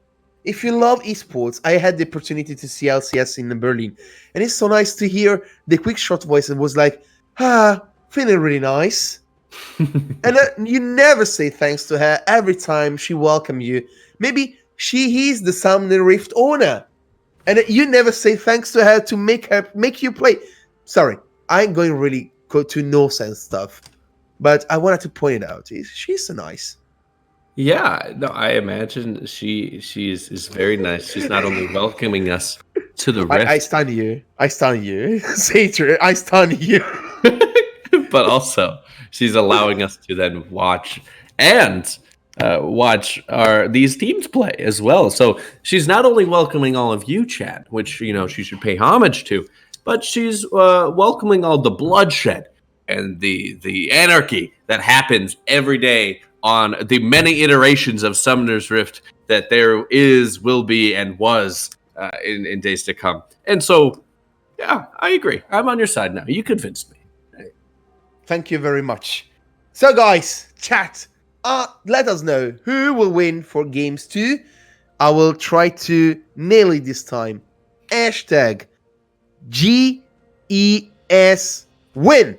If you love esports, I had the opportunity to see LCS in Berlin, and it's so nice to hear the quick shot voice. It was like, feeling really nice. And you never say thanks to her every time she welcome you. Maybe she is the Summoner Rift owner, and you never say thanks to her to make you play. Sorry, I'm going really to no sense stuff, but I wanted to point it out. She's so nice. Yeah, no, I imagine she is very nice. She's not only welcoming us to the Rift. I stun you, Satyr. I stun you. But also she's allowing us to then watch these teams play as well. So she's not only welcoming all of you, chat, which she should pay homage to, but she's welcoming all the bloodshed and the anarchy that happens every day on the many iterations of Summoner's Rift that there is, will be, and was in days to come. And so, yeah, I agree. I'm on your side now. You convinced me. Thank you very much. So, guys, chat, let us know who will win for games 2. I will try to nail it this time. Hashtag GES win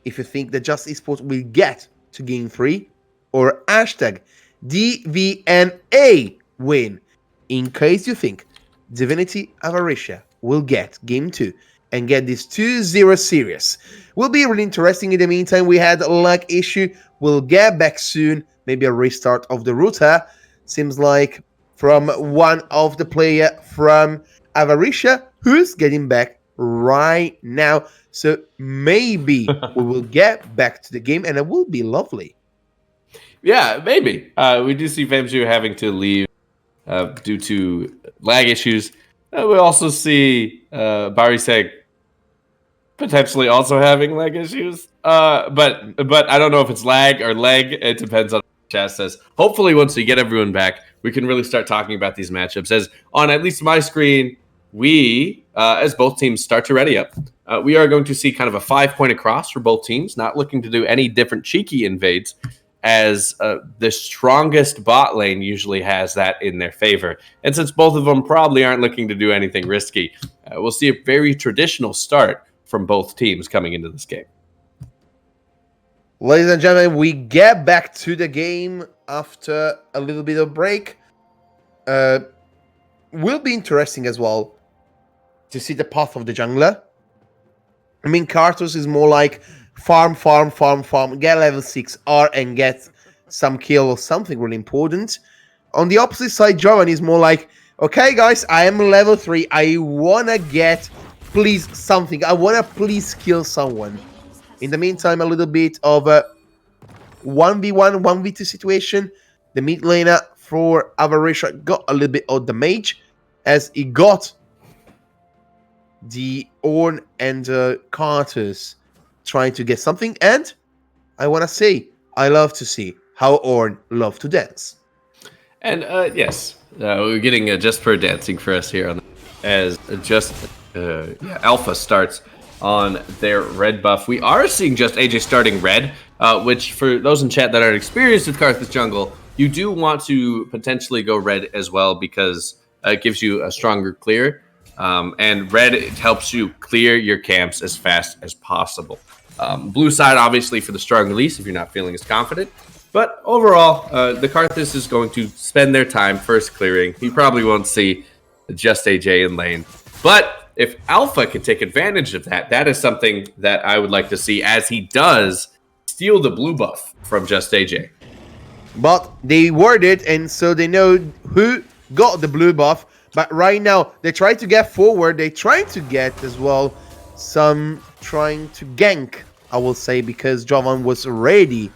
if you think that Just Esport will get to game 3, or hashtag DVNA win in case you think Divinity Avaritia will get game 2 and get this 2-0 series. Will be really interesting. In the meantime, we had a luck issue We'll get back soon. Maybe a restart of the router. Seems like from one of the player from Avaritia, who's getting back right now. So maybe we will get back to the game, and it will be lovely. Yeah, maybe. We do see Femju having to leave due to lag issues. We also see Bariseg potentially also having leg issues. But I don't know if it's lag or leg. It depends on what the chat says. Hopefully, once we get everyone back, we can really start talking about these matchups. As on at least my screen, we, as both teams start to ready up, we are going to see kind of a 5-point across for both teams, not looking to do any different cheeky invades, as the strongest bot lane usually has that in their favor. And since both of them probably aren't looking to do anything risky, we'll see a very traditional start from both teams coming into this game. Ladies and gentlemen, we get back to the game after a little bit of break. Will be interesting as well to see the path of the jungler. I mean, Karthus is more like farm, get level 6 R and get some kill or something really important. On the opposite side, Jovan is more like, okay guys, I am level 3, I wanna get please something, I wanna please kill someone. In the meantime, a little bit of a 1v1, 1v2 situation. The mid laner for Avaritia got a little bit of damage as he got the Ornn and Karthus trying to get something. And I want to say, I love to see how Ornn love to dance. And yes, we're getting just for dancing for us here on as just Alpha starts on their red buff. We are seeing just AJ starting red, which for those in chat that aren't experienced with Karthus jungle, you do want to potentially go red as well because it gives you a stronger clear. And red helps you clear your camps as fast as possible. Blue side, obviously, for the strong release if you're not feeling as confident. But overall, the Karthus is going to spend their time first clearing. He probably won't see just AJ in lane. But if Alpha can take advantage of that, that is something that I would like to see, as he does steal the blue buff from just AJ. But they warded, and so they know who got the blue buff. But right now, they try to get forward. They try to get as well some trying to gank, I will say, because Jovan was ready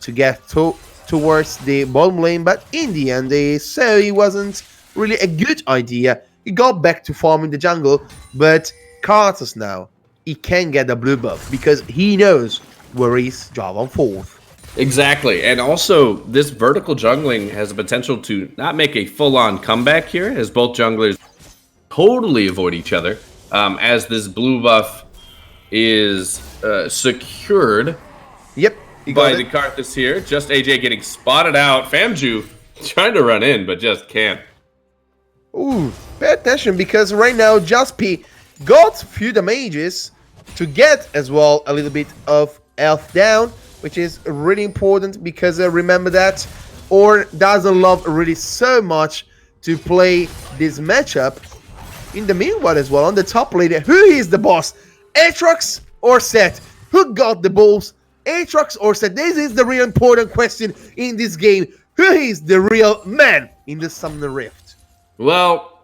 to get towards the bottom lane. But in the end, they saw it wasn't really a good idea. He got back to farming the jungle. But Karthus now, he can get the blue buff because he knows where is Jovan fourth. Exactly, and also this vertical jungling has the potential to not make a full-on comeback here, as both junglers totally avoid each other, as this blue buff is secured. Yep, by the Karthus here. Just AJ getting spotted out. Femju trying to run in, but just can't. Ooh, pay attention, because right now Jaspi got few damages to get as well a little bit of health down, which is really important because remember that Ornn doesn't love really so much to play this matchup. In the meanwhile as well, on the top lane, who is the boss? Aatrox or Sett? Who got the balls? Aatrox or Sett? This is the real important question in this game. Who is the real man in the Summoner Rift? Well,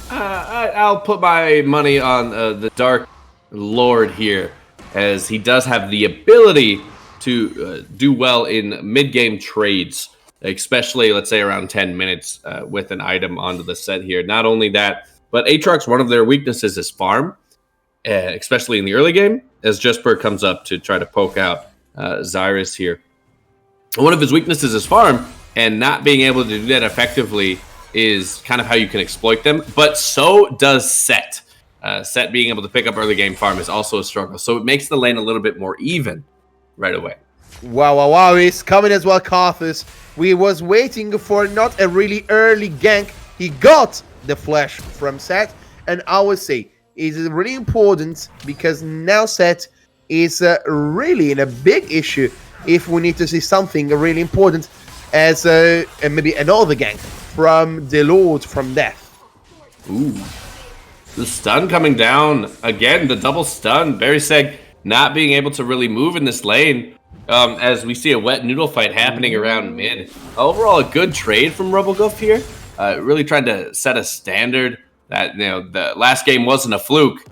I'll put my money on the Dark Lord here, as he does have the ability to do well in mid-game trades, especially, let's say, around 10 minutes with an item onto the set here. Not only that, but Aatrox, one of their weaknesses is farm, especially in the early game, as Jesper comes up to try to poke out Xyrus here. One of his weaknesses is farm, and not being able to do that effectively is kind of how you can exploit them, but so does Sett. Sett being able to pick up early game farm is also a struggle, so it makes the lane a little bit more even right away. Wow, he's coming as well, Karthus. We was waiting for not a really early gank. He got the flash from Sett, and I would say it's really important because now Sett is really in a big issue if we need to see something really important as maybe another gank from the Lord from Death. Ooh. The stun coming down. Again, the double stun. Bariseg not being able to really move in this lane. as we see a wet noodle fight happening around mid. Overall, a good trade from RoboGuff here. Really trying to set a standard that, the last game wasn't a fluke.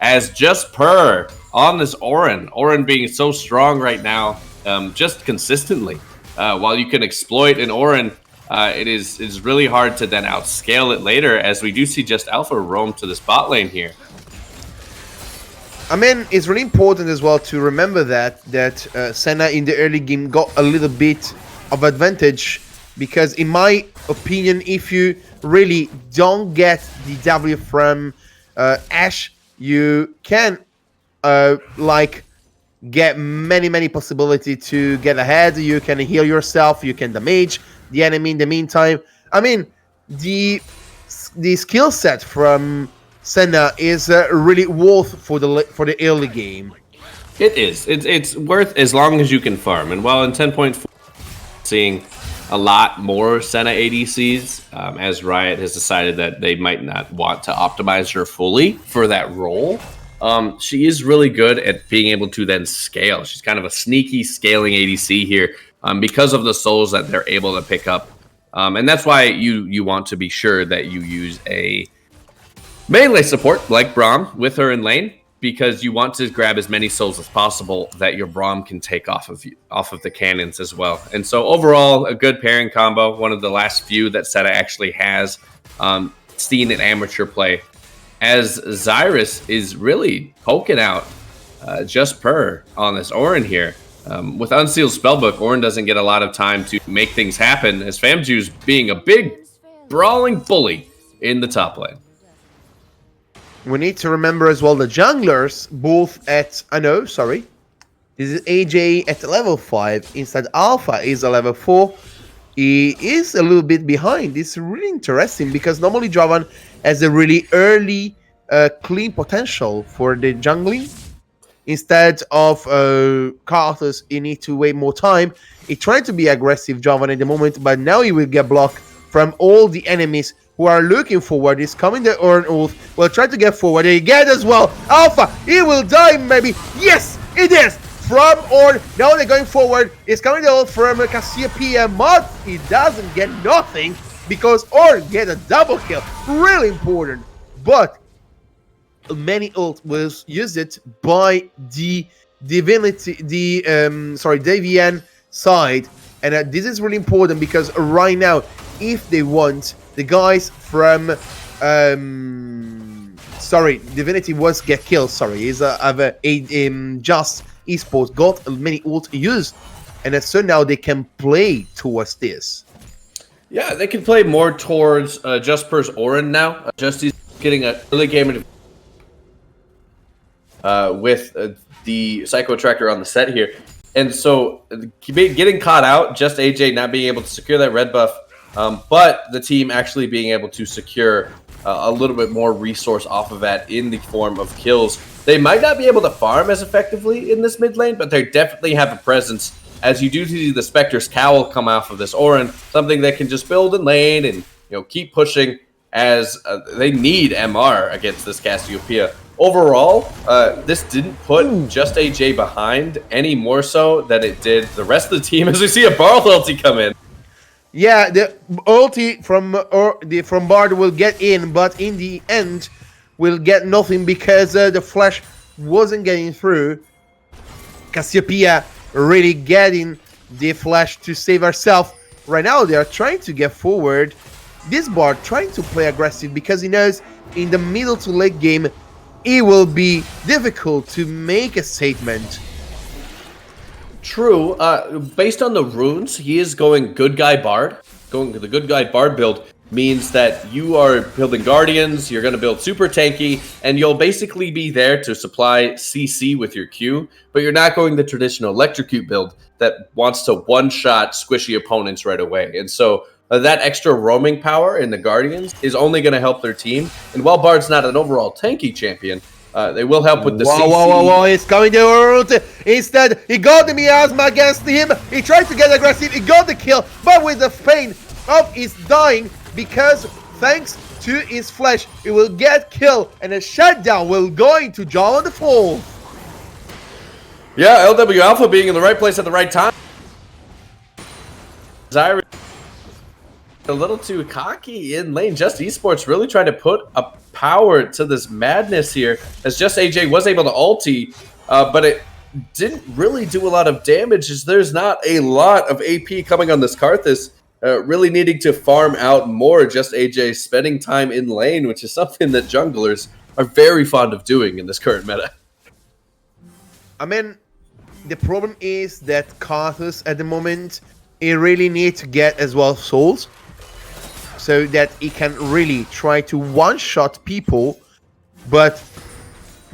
As just per on this Orin being so strong right now, just consistently. While you can exploit an Orin, it is really hard to then outscale it later, as we do see just Alpha roam to this bot lane here. I mean, it's really important as well to remember that Senna in the early game got a little bit of advantage, because in my opinion, if you really don't get the W from Ashe, you can get many possibility to get ahead. You can heal yourself, you can damage the enemy in the meantime. I mean, the skill set from Senna is really worth for the early game. It is. It's worth as long as you can farm. And while in 10.4, seeing a lot more Senna ADCs, as Riot has decided that they might not want to optimize her fully for that role, she is really good at being able to then scale. She's kind of a sneaky scaling ADC here, because of the souls that they're able to pick up. And that's why you want to be sure that you use a melee support like Braum with her in lane, because you want to grab as many souls as possible that your Braum can take off of the cannons as well. And so overall, a good pairing combo, one of the last few that Seta actually has seen in amateur play, as Xyrus is really poking out just per on this Orin here. With Unsealed Spellbook, Orin doesn't get a lot of time to make things happen, as Famju's being a big brawling bully in the top lane. We need to remember as well the junglers, both at, this is AJ at level 5, instead Alpha is a level 4. He is a little bit behind. It's really interesting, because normally Jovan has a really early clean potential for the jungling. Instead of Carthus, he needs to wait more time. He tried to be aggressive, Jovan, at the moment, but now he will get blocked from all the enemies who are looking forward. He's coming the Orin ult, will try to get forward. He get as well. Alpha, he will die maybe. Yes, it is. From Orin, now they're going forward. It's coming the ult from Cassiopeia, but he doesn't get nothing, because Orin get a double kill. Really important. But many ult was used by the divinity, DVN side, and this is really important, because right now, if they want, the guys from Divinity was get killed. Is just Esport got many ult used, and so now they can play towards this. Yeah, they can play more towards Just Per's Orin now. Justy's getting an early game with the Psycho Tracker on the set here. And so getting caught out, just AJ not being able to secure that red buff, but the team actually being able to secure a little bit more resource off of that in the form of kills. They might not be able to farm as effectively in this mid lane, but they definitely have a presence, as you do see the Spectre's Cowl come off of this Orin, something that can just build in lane and keep pushing, as they need MR against this Cassiopeia. Overall, this didn't put just AJ behind any more so than it did the rest of the team, as we see a Barl ulti come in. Yeah, the ulti from Bard will get in, but in the end will get nothing, because the flash wasn't getting through. Cassiopeia really getting the flash to save herself. Right now they are trying to get forward. This Bard trying to play aggressive, because he knows in the middle to late game it will be difficult to make a statement. True. Based on the runes, he is going good guy Bard. Going to the good guy Bard build means that you are building Guardians, you're going to build super tanky, and you'll basically be there to supply CC with your Q, but you're not going the traditional Electrocute build that wants to one-shot squishy opponents right away. And so that extra roaming power in the Guardians is only going to help their team. And while Bard's not an overall tanky champion, they will help with the CC. Whoa, it's coming to ult. Instead, he got the miasma against him. He tried to get aggressive. He got the kill, but with the pain of his dying, because thanks to his flash, he will get killed, and a shutdown will go into John on the fall. Yeah, LW Alpha being in the right place at the right time. Zyra a little too cocky in lane. Just Esports really trying to put a power to this madness here, as Just AJ was able to ulti, but it didn't really do a lot of damage, as there's not a lot of AP coming on this Karthus. Really needing to farm out more. Just AJ spending time in lane, which is something that junglers are very fond of doing in this current meta. I mean, the problem is that Karthus at the moment, he really needs to get as well souls, so that he can really try to one-shot people, but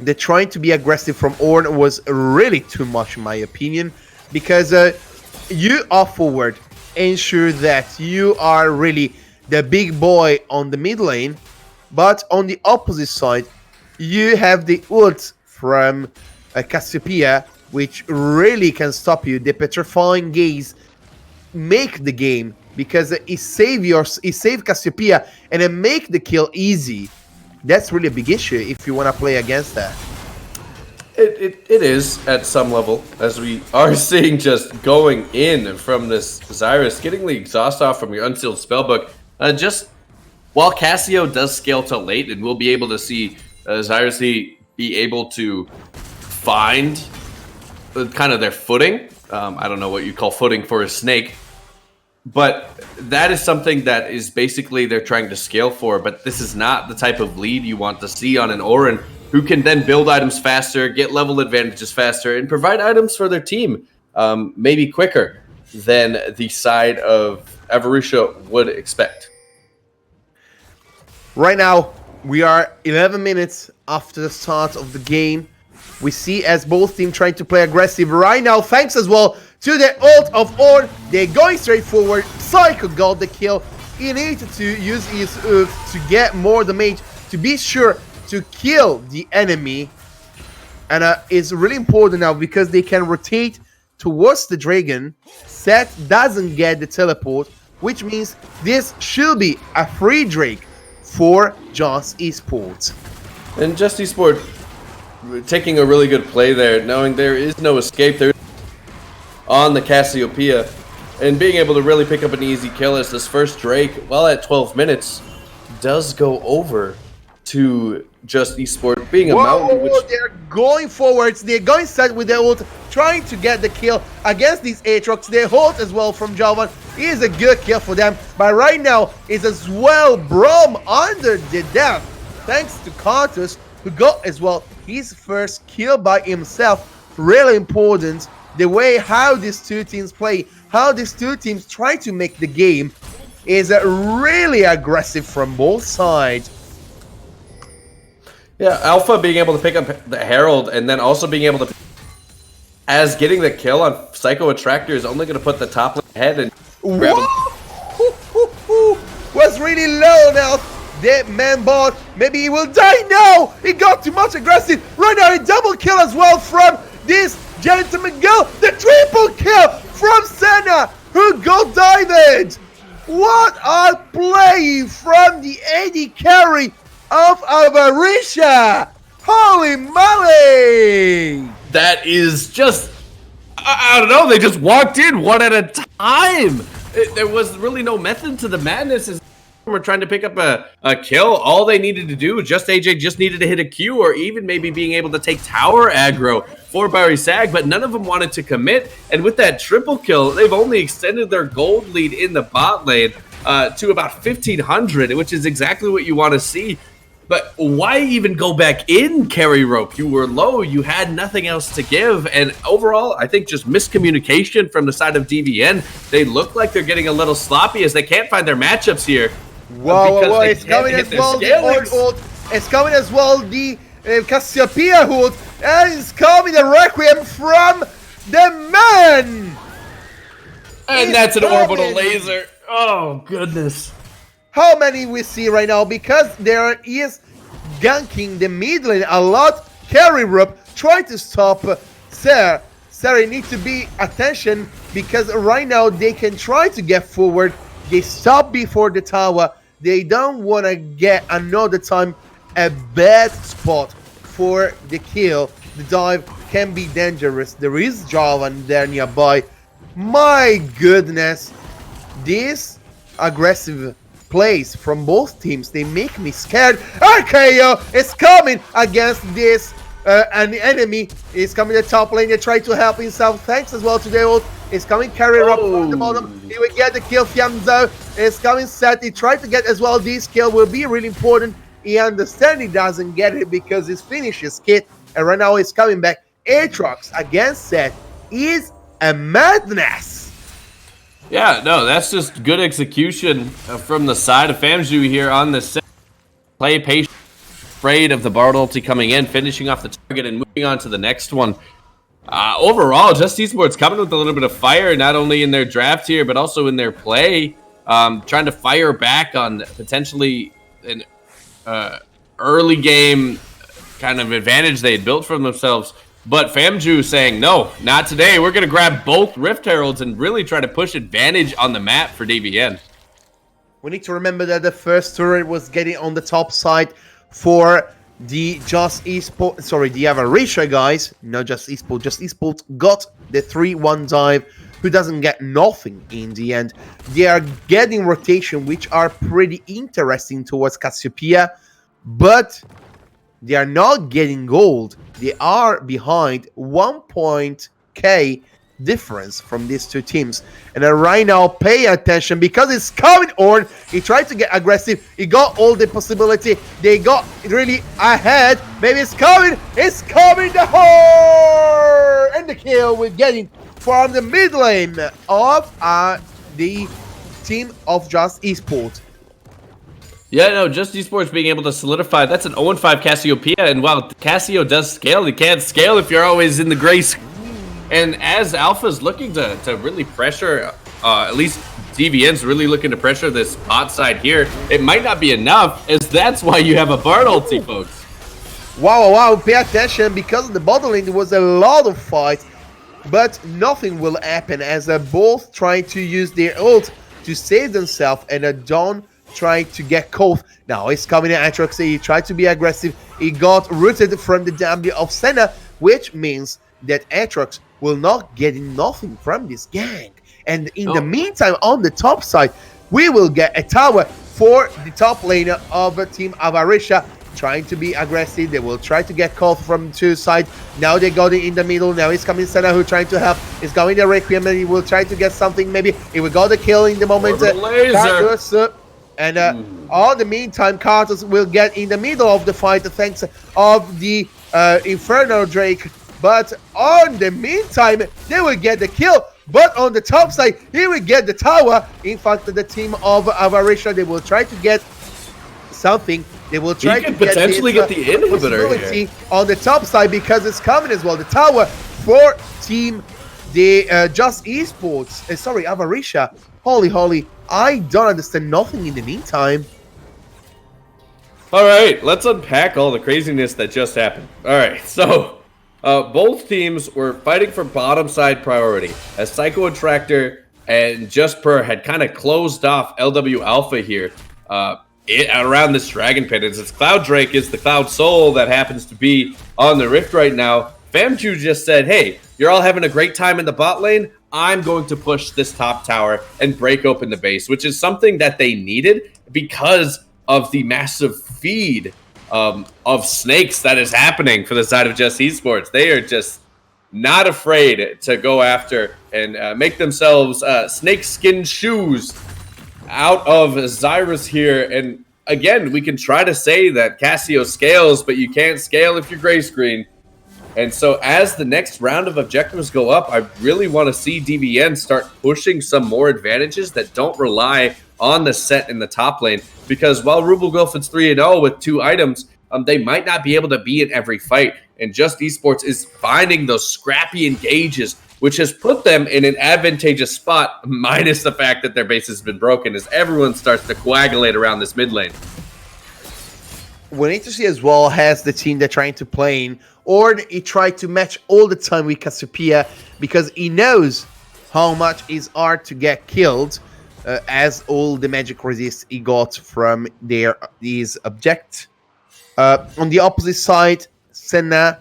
the trying to be aggressive from Ornn was really too much in my opinion, because you are forward, ensure that you are really the big boy on the mid lane, but on the opposite side, you have the ult from Cassiopeia, which really can stop you. The petrifying gaze make the game, because it save Cassiopeia and it make the kill easy. That's really a big issue if you want to play against that. It is at some level, as we are seeing just going in from this Zyrus, getting the exhaust off from your Unsealed Spellbook. Just while Cassio does scale to late, and we'll be able to see Zyrus be able to find kind of their footing. I don't know what you call footing for a snake, but that is something that is basically they're trying to scale for. But this is not the type of lead you want to see on an Ornn, who can then build items faster, get level advantages faster, and provide items for their team maybe quicker than the side of Avaritia would expect. Right now, we are 11 minutes after the start of the game. We see as both teams trying to play aggressive right now, thanks as well to the ult of Ornn. They're going straight forward. Psycho got the kill. He needed to use his ult to get more damage, to be sure to kill the enemy. And it's really important now because they can rotate towards the dragon. Seth doesn't get the teleport, which means this should be a free Drake for Just Esport. And Just Esport taking a really good play there, knowing there is no escape there on the Cassiopeia, and being able to really pick up an easy kill as this first Drake, while at 12 minutes, does go over to Just Esport, being a mountain. Which they're going forwards, they're going set with their ult, trying to get the kill against these Aatrox. Their ult as well from Jalvan is a good kill for them, but right now is as well Brom under the death, thanks to Karthus, who got as well his first kill by himself. Really important the way how these two teams play, how these two teams try to make the game is really aggressive from both sides. Yeah, Alpha being able to pick up the Herald, and then also being able to, as getting the kill on Psycho Attractor is only going to put the top ahead and grab him. Was really low now. That man bot, maybe he will die. No, he got too much aggressive. Right now, a double kill as well from this gentleman girl. The triple kill from Senna, who got dived. What a play from the AD carry of Avaritia. Holy moly! That is just, I don't know, they just walked in one at a time. There was really no method to the madness. As we're trying to pick up a kill, all they needed to do, Just AJ just needed to hit a Q, or even maybe being able to take tower aggro for Barry Sag, but none of them wanted to commit. And with that triple kill, they've only extended their gold lead in the bot lane to about 1,500, which is exactly what you want to see. But why even go back in carry rope? You were low, you had nothing else to give, and overall, I think just miscommunication from the side of DVN. They look like they're getting a little sloppy as they can't find their matchups here. Whoa, it's coming as well the Ornn ult, it's coming as well the Cassiopeia ult, and it's coming the Requiem from the man! And that's an orbital laser. Oh, goodness. How many we see right now? Because there is ganking the mid lane a lot. Carry rope, try to stop Sarah. Sarah need to be attention, because right now they can try to get forward. They stop before the tower. They don't want to get another time a bad spot for the kill. The dive can be dangerous. There is Javan there nearby. My goodness, this aggressive plays from both teams, they make me scared. RKO is coming against this an enemy is coming to the top lane. They try to help himself. Thanks as well to the ult. Is coming carrier up from the bottom. He will get the kill. Fianzo is coming set. He tried to get as well. This kill will be really important. He understands he doesn't get it because his finish is kit. And right now he's coming back. Aatrox against Set is a madness. Yeah, no, that's just good execution from the side of FamZu here on the set. Play patient, afraid of the Bard ulti coming in, finishing off the target and moving on to the next one. Overall, Just Esports coming with a little bit of fire, not only in their draft here, but also in their play. Trying to fire back on potentially an early game kind of advantage they had built for themselves. But FamZu saying, no, not today. We're going to grab both Rift Heralds and really try to push advantage on the map for DVN. We need to remember that the first turret was getting on the top side for the Just Esport, sorry, the Avaritia guys. Not Just Esport. Just Esport got the 3-1 dive, who doesn't get nothing in the end. They are getting rotation, which are pretty interesting towards Cassiopeia, but they are not getting gold. They are behind 1.k difference from these two teams. And right now, pay attention because it's coming on. He tried to get aggressive. He got all the possibility. They got really ahead. Maybe it's coming. It's coming. The whole and the kill we're getting from the mid lane of the team of Just Esport. Yeah, no, Just Esports being able to solidify. That's an 0-5 Cassiopeia, and while Cassio does scale, he can't scale if you're always in the gray screen. And as Alpha's looking to really pressure, at least DVN's really looking to pressure this bot side here, it might not be enough, as that's why you have a Bard ulti, folks. Wow, pay attention, because of the bottom lane, there was a lot of fight, but nothing will happen as they're both trying to use their ult to save themselves, and Dawn trying to get caught. Now he's coming in Aatrox. He tried to be aggressive. He got rooted from the W of Senna, which means that Aatrox will not get nothing from this gang. And in the meantime, on the top side, we will get a tower for the top laner of Team Avaritia, trying to be aggressive. They will try to get caught from two sides. Now they got it in the middle. Now he's coming Senna, who trying to help. He's going the Requiem, and he will try to get something. Maybe he will got the kill in the moment. Laser. And on the meantime, Cartus will get in the middle of the fight thanks of the Inferno Drake. But on the meantime, they will get the kill. But on the top side, he will get the tower. In fact, the team of Avaritia, they will try to get something. They will try to potentially get the inhibitor here on the top side, because it's coming as well. The tower for team the Just Esports. Sorry, Avaritia. Holy. I don't understand nothing in the meantime. All right, let's unpack all the craziness that just happened. All right, so both teams were fighting for bottom side priority as Psycho Attractor and Just Per had kind of closed off LW Alpha here around this Dragon Pit. As Cloud Drake is the Cloud Soul that happens to be on the Rift right now. FamZu just said, hey, you're all having a great time in the bot lane. I'm going to push this top tower and break open the base, which is something that they needed because of the massive feed of snakes that is happening for the side of Just Esports. They are just not afraid to go after and make themselves snake skin shoes out of Xyrus here. And again, we can try to say that Cassio scales, but you can't scale if you're gray screen. And so as the next round of objectives go up, I really want to see DVN start pushing some more advantages that don't rely on the set in the top lane. Because while Rubelgolf is 3-0 with 2 items, they might not be able to be in every fight. And Just Esports is finding those scrappy engages, which has put them in an advantageous spot, minus the fact that their base has been broken as everyone starts to coagulate around this mid lane. We need to see as well has the team they're trying to play in, or he tried to match all the time with Cassiopeia, because he knows how much it's hard to get killed, as all the magic resist he got from these object. On the opposite side, Senna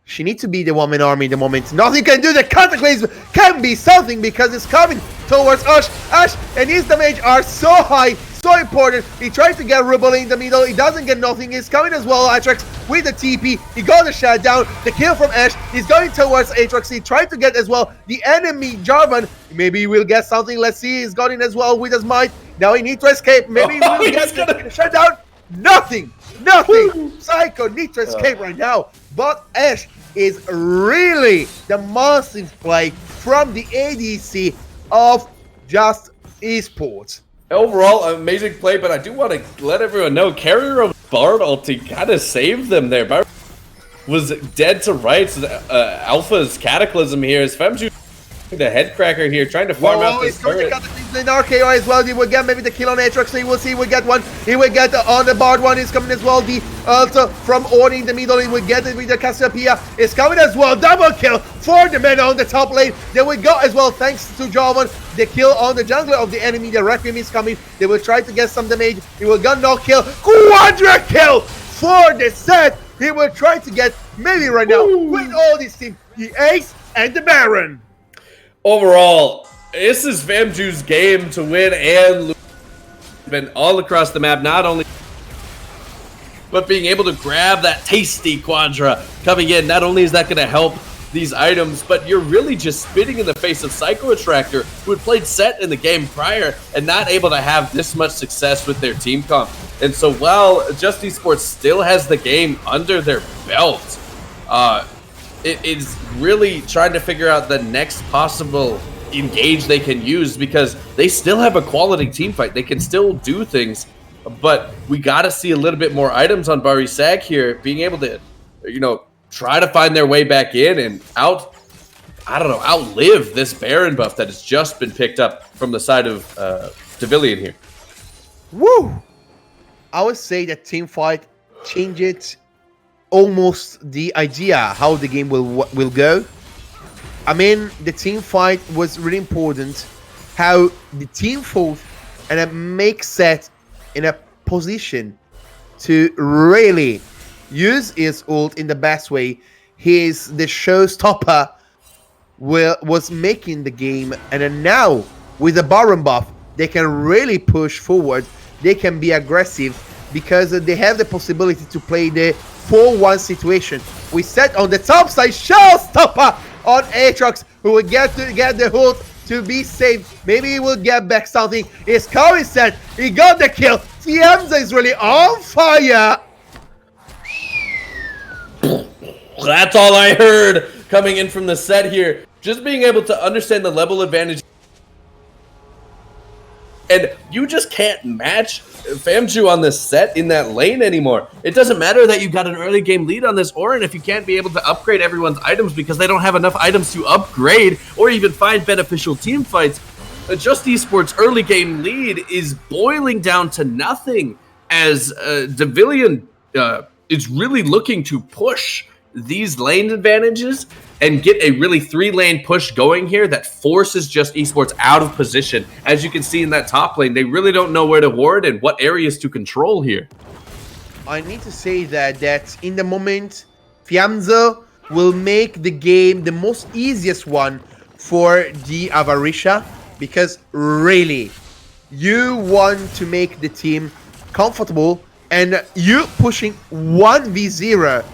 She needs to be the one-man army in the moment. Nothing can do. The Cataclysm can be something because it's coming towards Ash. Ash and his damage are so high, so important. He tries to get Rubble in the middle. He doesn't get nothing. He's coming as well. Atrax with the TP. He got the shutdown. The kill from Ash. He's going towards Atrax. He tried to get as well the enemy Jarvan. Maybe he will get something. Let's see. He's got in as well with his might. Now he needs to escape. Maybe he will get the shutdown. Nothing. Psycho needs to escape right now. But Ash is really the massive play from the ADC of just esports. Overall, amazing play, but I do want to let everyone know, carrier of Bard ulti kind of saved them there. Bard was dead to rights. Alpha's Cataclysm here is Femju, the head cracker here, trying to farm out this turret. In RKO as well. He will get maybe the kill on Atrax. So he will see. He will get one. He will get on the Bard one. Is coming as well. The ult from Orni in the middle. He will get it with the Cassiopeia. Is coming as well. Double kill for the men on the top lane. There we go as well. Thanks to Jarvan. The kill on the jungler of the enemy. The Requiem is coming. They will try to get some damage. He will get no kill. Quadra kill for the set. He will try to get maybe right now with all this team. The Ace and the Baron. Overall, this is Femju's game to win and lose. Been all across the map, not only but being able to grab that tasty Quadra coming in. Not only is that going to help these items, but you're really just spitting in the face of Psycho Attractor, who had played set in the game prior and not able to have this much success with their team comp. And so while Just Esports still has the game under their belt, it is really trying to figure out the next possible engage they can use, because they still have a quality team fight. They can still do things, but we got to see a little bit more items on Bari Sag here, being able to, try to find their way back in and outlive this Baron buff that has just been picked up from the side of Devilian here. Woo! I would say that team fight changed almost the idea how the game will go. I mean, the team fight was really important. How the team fought and it makes set in a position to really use his ult in the best way. He's the showstopper was making the game, and then now with the Baron buff, they can really push forward. They can be aggressive because they have the possibility to play the 4-1 situation. We set on the top side, showstopper on Aatrox, who will get the ult to be safe. Maybe he will get back something. His car is set. He got the kill. Fiamza is really on fire. That's all I heard coming in from the set here. Just being able to understand the level advantage. And you just can't match Famju on this set in that lane anymore. It doesn't matter that you got an early game lead on this Orin if you can't be able to upgrade everyone's items because they don't have enough items to upgrade or even find beneficial team fights. Just Esports' early game lead is boiling down to nothing as Devilian is really looking to push these lane advantages and get a really 3-lane push going here that forces Just Esports out of position. As you can see in that top lane, they really don't know where to ward and what areas to control here. I need to say that in the moment, Fiamza will make the game the most easiest one for the Avaritia, because really, you want to make the team comfortable, and you pushing 1v0,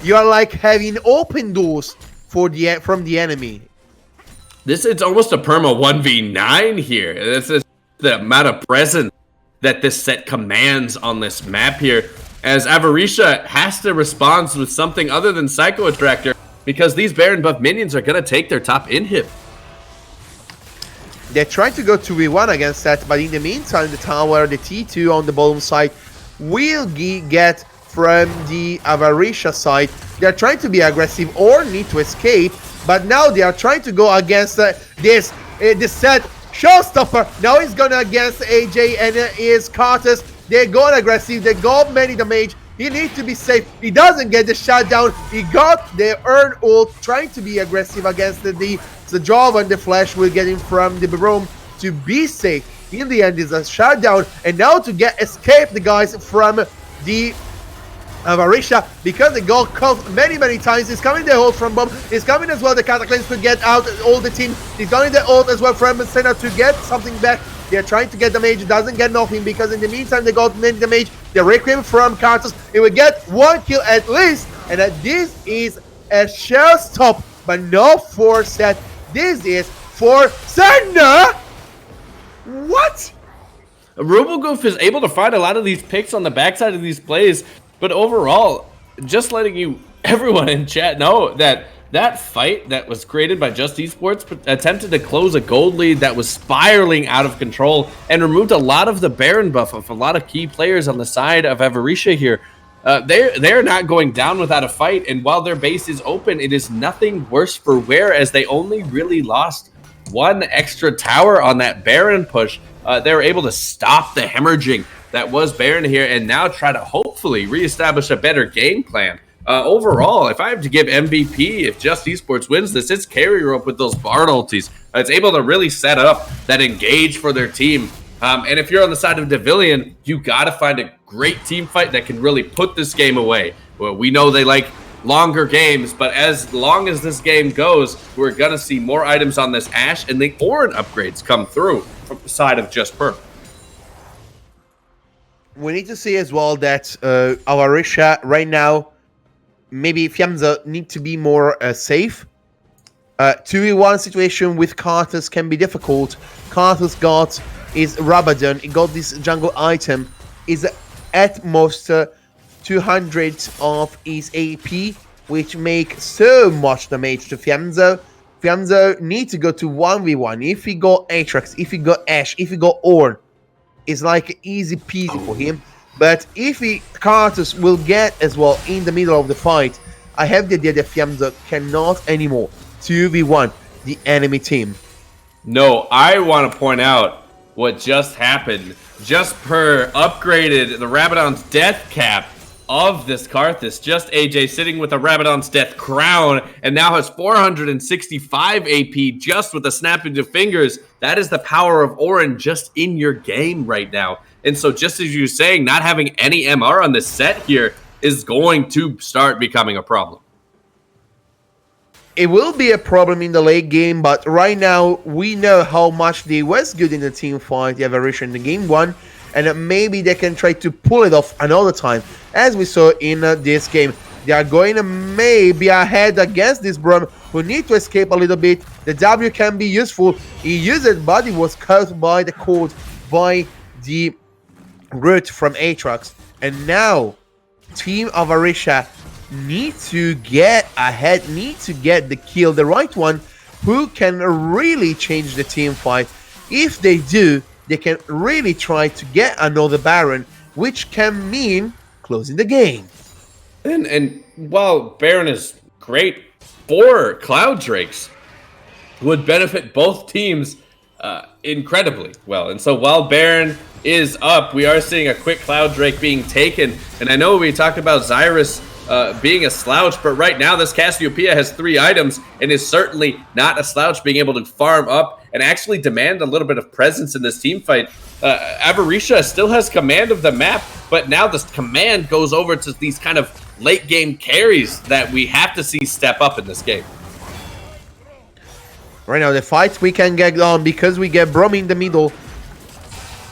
you are like having open doors from the enemy. It's almost a perma 1v9 here. This is the amount of presence that this set commands on this map here, as Avaritia has to respond with something other than Psycho Attractor, because these Baron buff minions are going to take their top inhib. They're trying to go 2v1 against that, but in the meantime, the tower, the T2 on the bottom side, will get from the Avaritia side. They're trying to be aggressive or need to escape, but now they are trying to go against this set showstopper. Now he's gonna against AJ and his Carters. They're going aggressive. They got many damage. He needs to be safe. He doesn't get the shutdown. He got the earn ult, trying to be aggressive against the job, and the flash will get him from the room to be safe. In the end, is a shutdown, and now to escape the guys from the Avaritia, because they got caught many times, is coming the ult from Bomb, is coming as well the Cataclysm to get out all the team, is going the ult as well from Senna to get something back. They're trying to get damage, doesn't get nothing, because in the meantime they got many damage. The Requiem from Cartus, it will get 1 kill at least, and this is a shell stop, but not for Seth. This is for Senna. What? Rubelgoof is able to find a lot of these picks on the backside of these plays, but overall, just letting everyone in chat know that that fight that was created by Just Esports attempted to close a gold lead that was spiraling out of control and removed a lot of the Baron buff of a lot of key players on the side of Avaritia here. They're not going down without a fight, and while their base is open, it is nothing worse for wear, as they only really lost 1 extra tower on that Baron push. They were able to stop the hemorrhaging that was Baron here, and now try to hopefully reestablish a better game plan. Overall, if I have to give MVP, if Just Esports wins this, it's carry rope with those Bard ultis. It's able to really set up that engage for their team. And if you're on the side of DVN, you got to find a great team fight that can really put this game away. Well, we know they like longer games, but as long as this game goes, we're going to see more items on this Ashe, and the Orin upgrades come through from the side of Just Perp. We need to see as well that Avaritia right now, maybe Fiamza need to be more safe. 2v1 situation with Cartus can be difficult. Cartus got his Rabadon, he got this jungle item, is at most 200 of his AP, which make so much damage to Fiamza. Fiamza need to go to 1v1. If he got Aatrox, if he got Ashe, if he got Ornn, it's like easy peasy for him. But if Cartus will get as well in the middle of the fight, I have the idea that Fiamza cannot anymore 2v1 the enemy team. No, I want to point out what just happened. Just upgraded the Rabadon's death cap of this Karthus. Just AJ sitting with a Rabadon's death crown and now has 465 AP just with a snapping of fingers. That is the power of Ornn just in your game right now. And so just as you're saying, not having any MR on this set here is going to start becoming a problem. It will be a problem in the late game, but right now we know how much they was good in the team fight, the Avaritia in the game 1, and maybe they can try to pull it off another time, as we saw in this game. They are going to maybe ahead against this Brum, who need to escape a little bit. The W can be useful. He used it, but he was cut by the cord, by the root from Aatrox. And now, Team Avaritia need to get ahead, need to get the kill, the right one, who can really change the team fight. If they do, they can really try to get another Baron, which can mean closing the game. And while Baron is great, 4 Cloud Drakes would benefit both teams incredibly well. And so while Baron is up, we are seeing a quick Cloud Drake being taken. And I know we talked about Xyrus being a slouch, but right now this Cassiopeia has 3 items and is certainly not a slouch, being able to farm up and actually demand a little bit of presence in this team fight. Avaritia still has command of the map, but now this command goes over to these kind of late game carries that we have to see step up in this game. Right now the fight we can get on because we get Brum in the middle.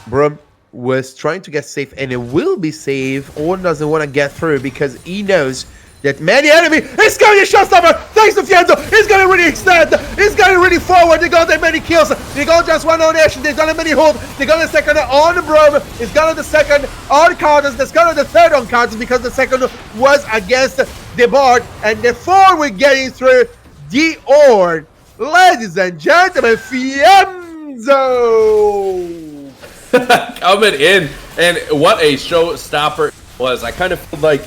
Brum was trying to get safe, and it will be safe. Ornn doesn't want to get through because he knows that many enemy is going to showstopper. Thanks to Fienzo, he's going to really extend, he's going really forward. They got that many kills, they got just one on Ashe, they got a many hold, they got the second on Brum, he's got the second on Cartus, there's got the third on Cartus because the second was against the Bard, and before we're getting through the Ornn, ladies and gentlemen, Fienzo coming in, and what a showstopper it was. I kind of feel like,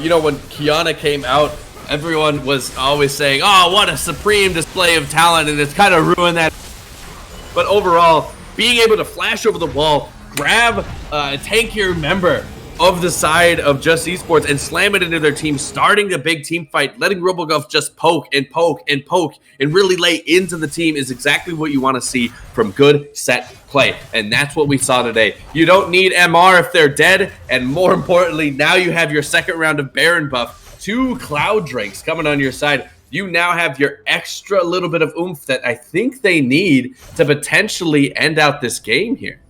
you know, when Kiana came out, everyone was always saying, oh, what a supreme display of talent, and it's kind of ruined that. But overall, being able to flash over the wall, grab a tankier member of the side of Just Esports and slam it into their team, starting the big team fight, letting Robogov just poke and poke and poke and really lay into the team is exactly what you want to see from good set play. And that's what we saw today. You don't need MR if they're dead. And more importantly, now you have your second round of Baron buff, 2 Cloud Drakes coming on your side. You now have your extra little bit of oomph that I think they need to potentially end out this game here.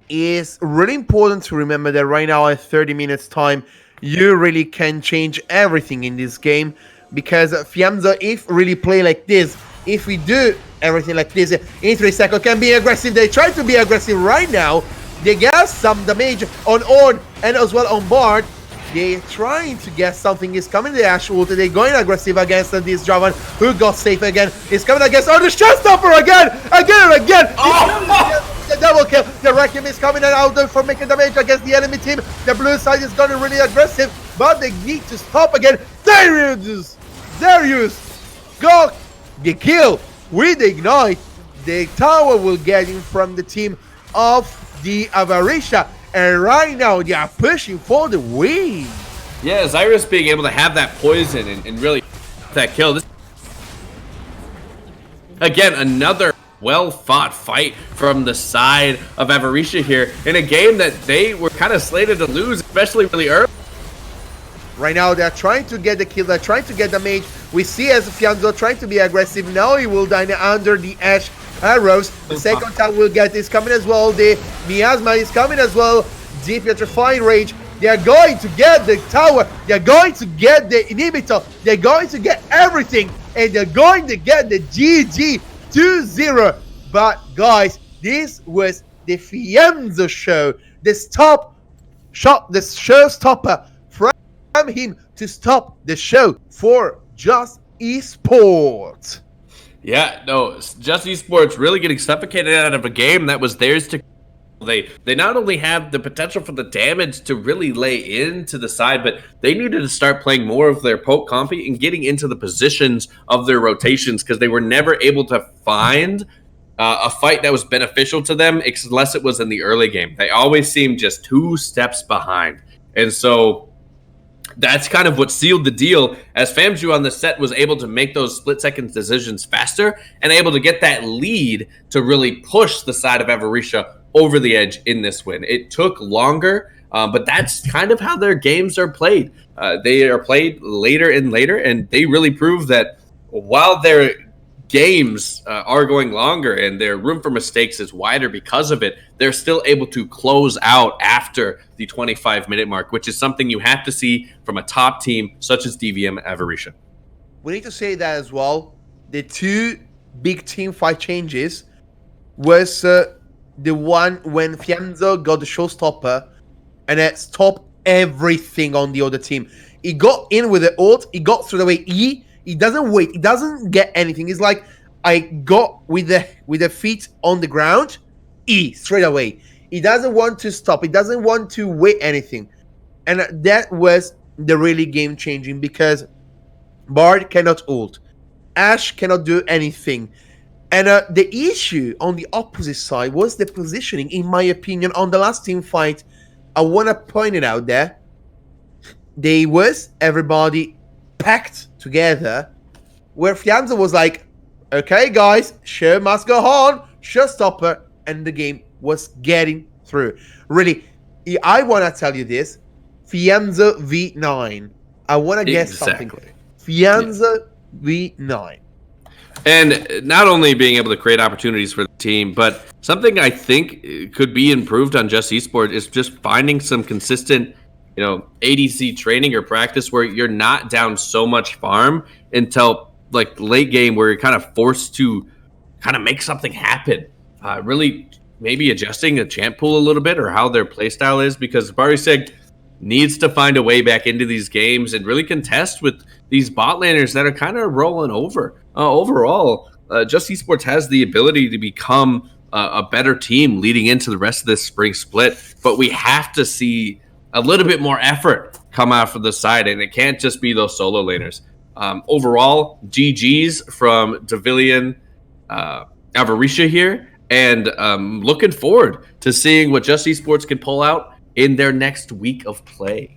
It's really important to remember that right now at 30 minutes time, you really can change everything in this game, because Fiamza, if really play like this, if we do everything like this in 3 seconds, can be aggressive. They try to be aggressive right now. They get some damage on Orn and as well on Bard. They're trying to get something is coming. The Ash ult. They're going aggressive against this Draven, who got safe again. Is coming against the Showstopper again and again. The double kill. The Requiem is coming out for making damage against the enemy team. The blue side is going really aggressive, but they need to stop again. Darius got the kill with the ignite. The tower will get in from the team of the Avaritia. And right now, they are pushing for the win. Yeah, Zyrus being able to have that poison and really that kill. Again, another well-fought fight from the side of Avaritia here in a game that they were kind of slated to lose, especially really early. Right now, they're trying to get the kill. They're trying to get the mage. We see as Fianzo trying to be aggressive. Now he will die under the Ash arrows. The second time we'll get is coming as well. The Miasma is coming as well. The Petrifying Rage. They are going to get the tower. They are going to get the inhibitor. They're going to get everything. And they're going to get the GG 2-0. But guys, this was the Fianzo show. The showstopper from him to stop the show for Just Esport. Yeah, no, Just Esports really getting suffocated out of a game that was theirs to. They not only have the potential for the damage to really lay into the side, but they needed to start playing more of their poke compy and getting into the positions of their rotations, because they were never able to find a fight that was beneficial to them unless it was in the early game. They always seemed just 2 steps behind. And so that's kind of what sealed the deal, as Famju on the set was able to make those split-second decisions faster and able to get that lead to really push the side of Avaritia over the edge in this win. It took longer, but that's kind of how their games are played. They are played later and later, and they really prove that while their games are going longer and their room for mistakes is wider because of it, they're still able to close out after the 25-minute mark, which is something you have to see from a top team such as DVN Avaritia. We need to say that as well. The 2 big team fight changes was the one when Fianzo got the showstopper and it stopped everything on the other team. He got in with the ult, he got through the way he doesn't wait. He doesn't get anything. It's like, I got with the feet on the ground, straight away. He doesn't want to stop. He doesn't want to wait anything. And that was the really game changing, because Bard cannot ult. Ash cannot do anything. And the issue on the opposite side was the positioning, in my opinion, on the last team fight. I want to point it out there. They was everybody packed together, where Fianza was like, okay guys, show must go on, showstopper, and the game was getting through. Really, I want to tell you this, Fianza V9. I want to guess something. Fianza V9. And not only being able to create opportunities for the team, but something I think could be improved on Just Esport is just finding some consistent, ADC training or practice where you're not down so much farm until like late game, where you're kind of forced to kind of make something happen. Really maybe adjusting the champ pool a little bit, or how their playstyle is, because Bariseg needs to find a way back into these games and really contest with these bot laners that are kind of rolling over. Overall, Just Esports has the ability to become a better team leading into the rest of this spring split, but we have to see a little bit more effort come out from the side, and it can't just be those solo laners. Overall, GG's from DVN Avaritia here, and looking forward to seeing what Just Esports can pull out in their next week of play.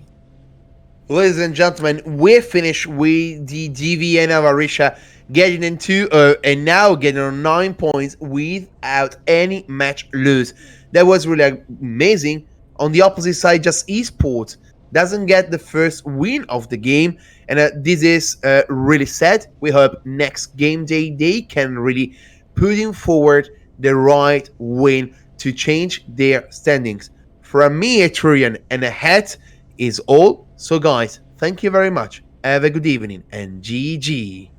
Ladies and gentlemen, we finished with the DVN Avaritia getting in 2-0 and now getting on 9 points without any match lose. That was really amazing. On the opposite side, just Esport doesn't get the first win of the game, and this is really sad. We hope next game day they can really put in forward the right win to change their standings. From me, Etrurian, and a hat is all. So, guys, thank you very much. Have a good evening and GG.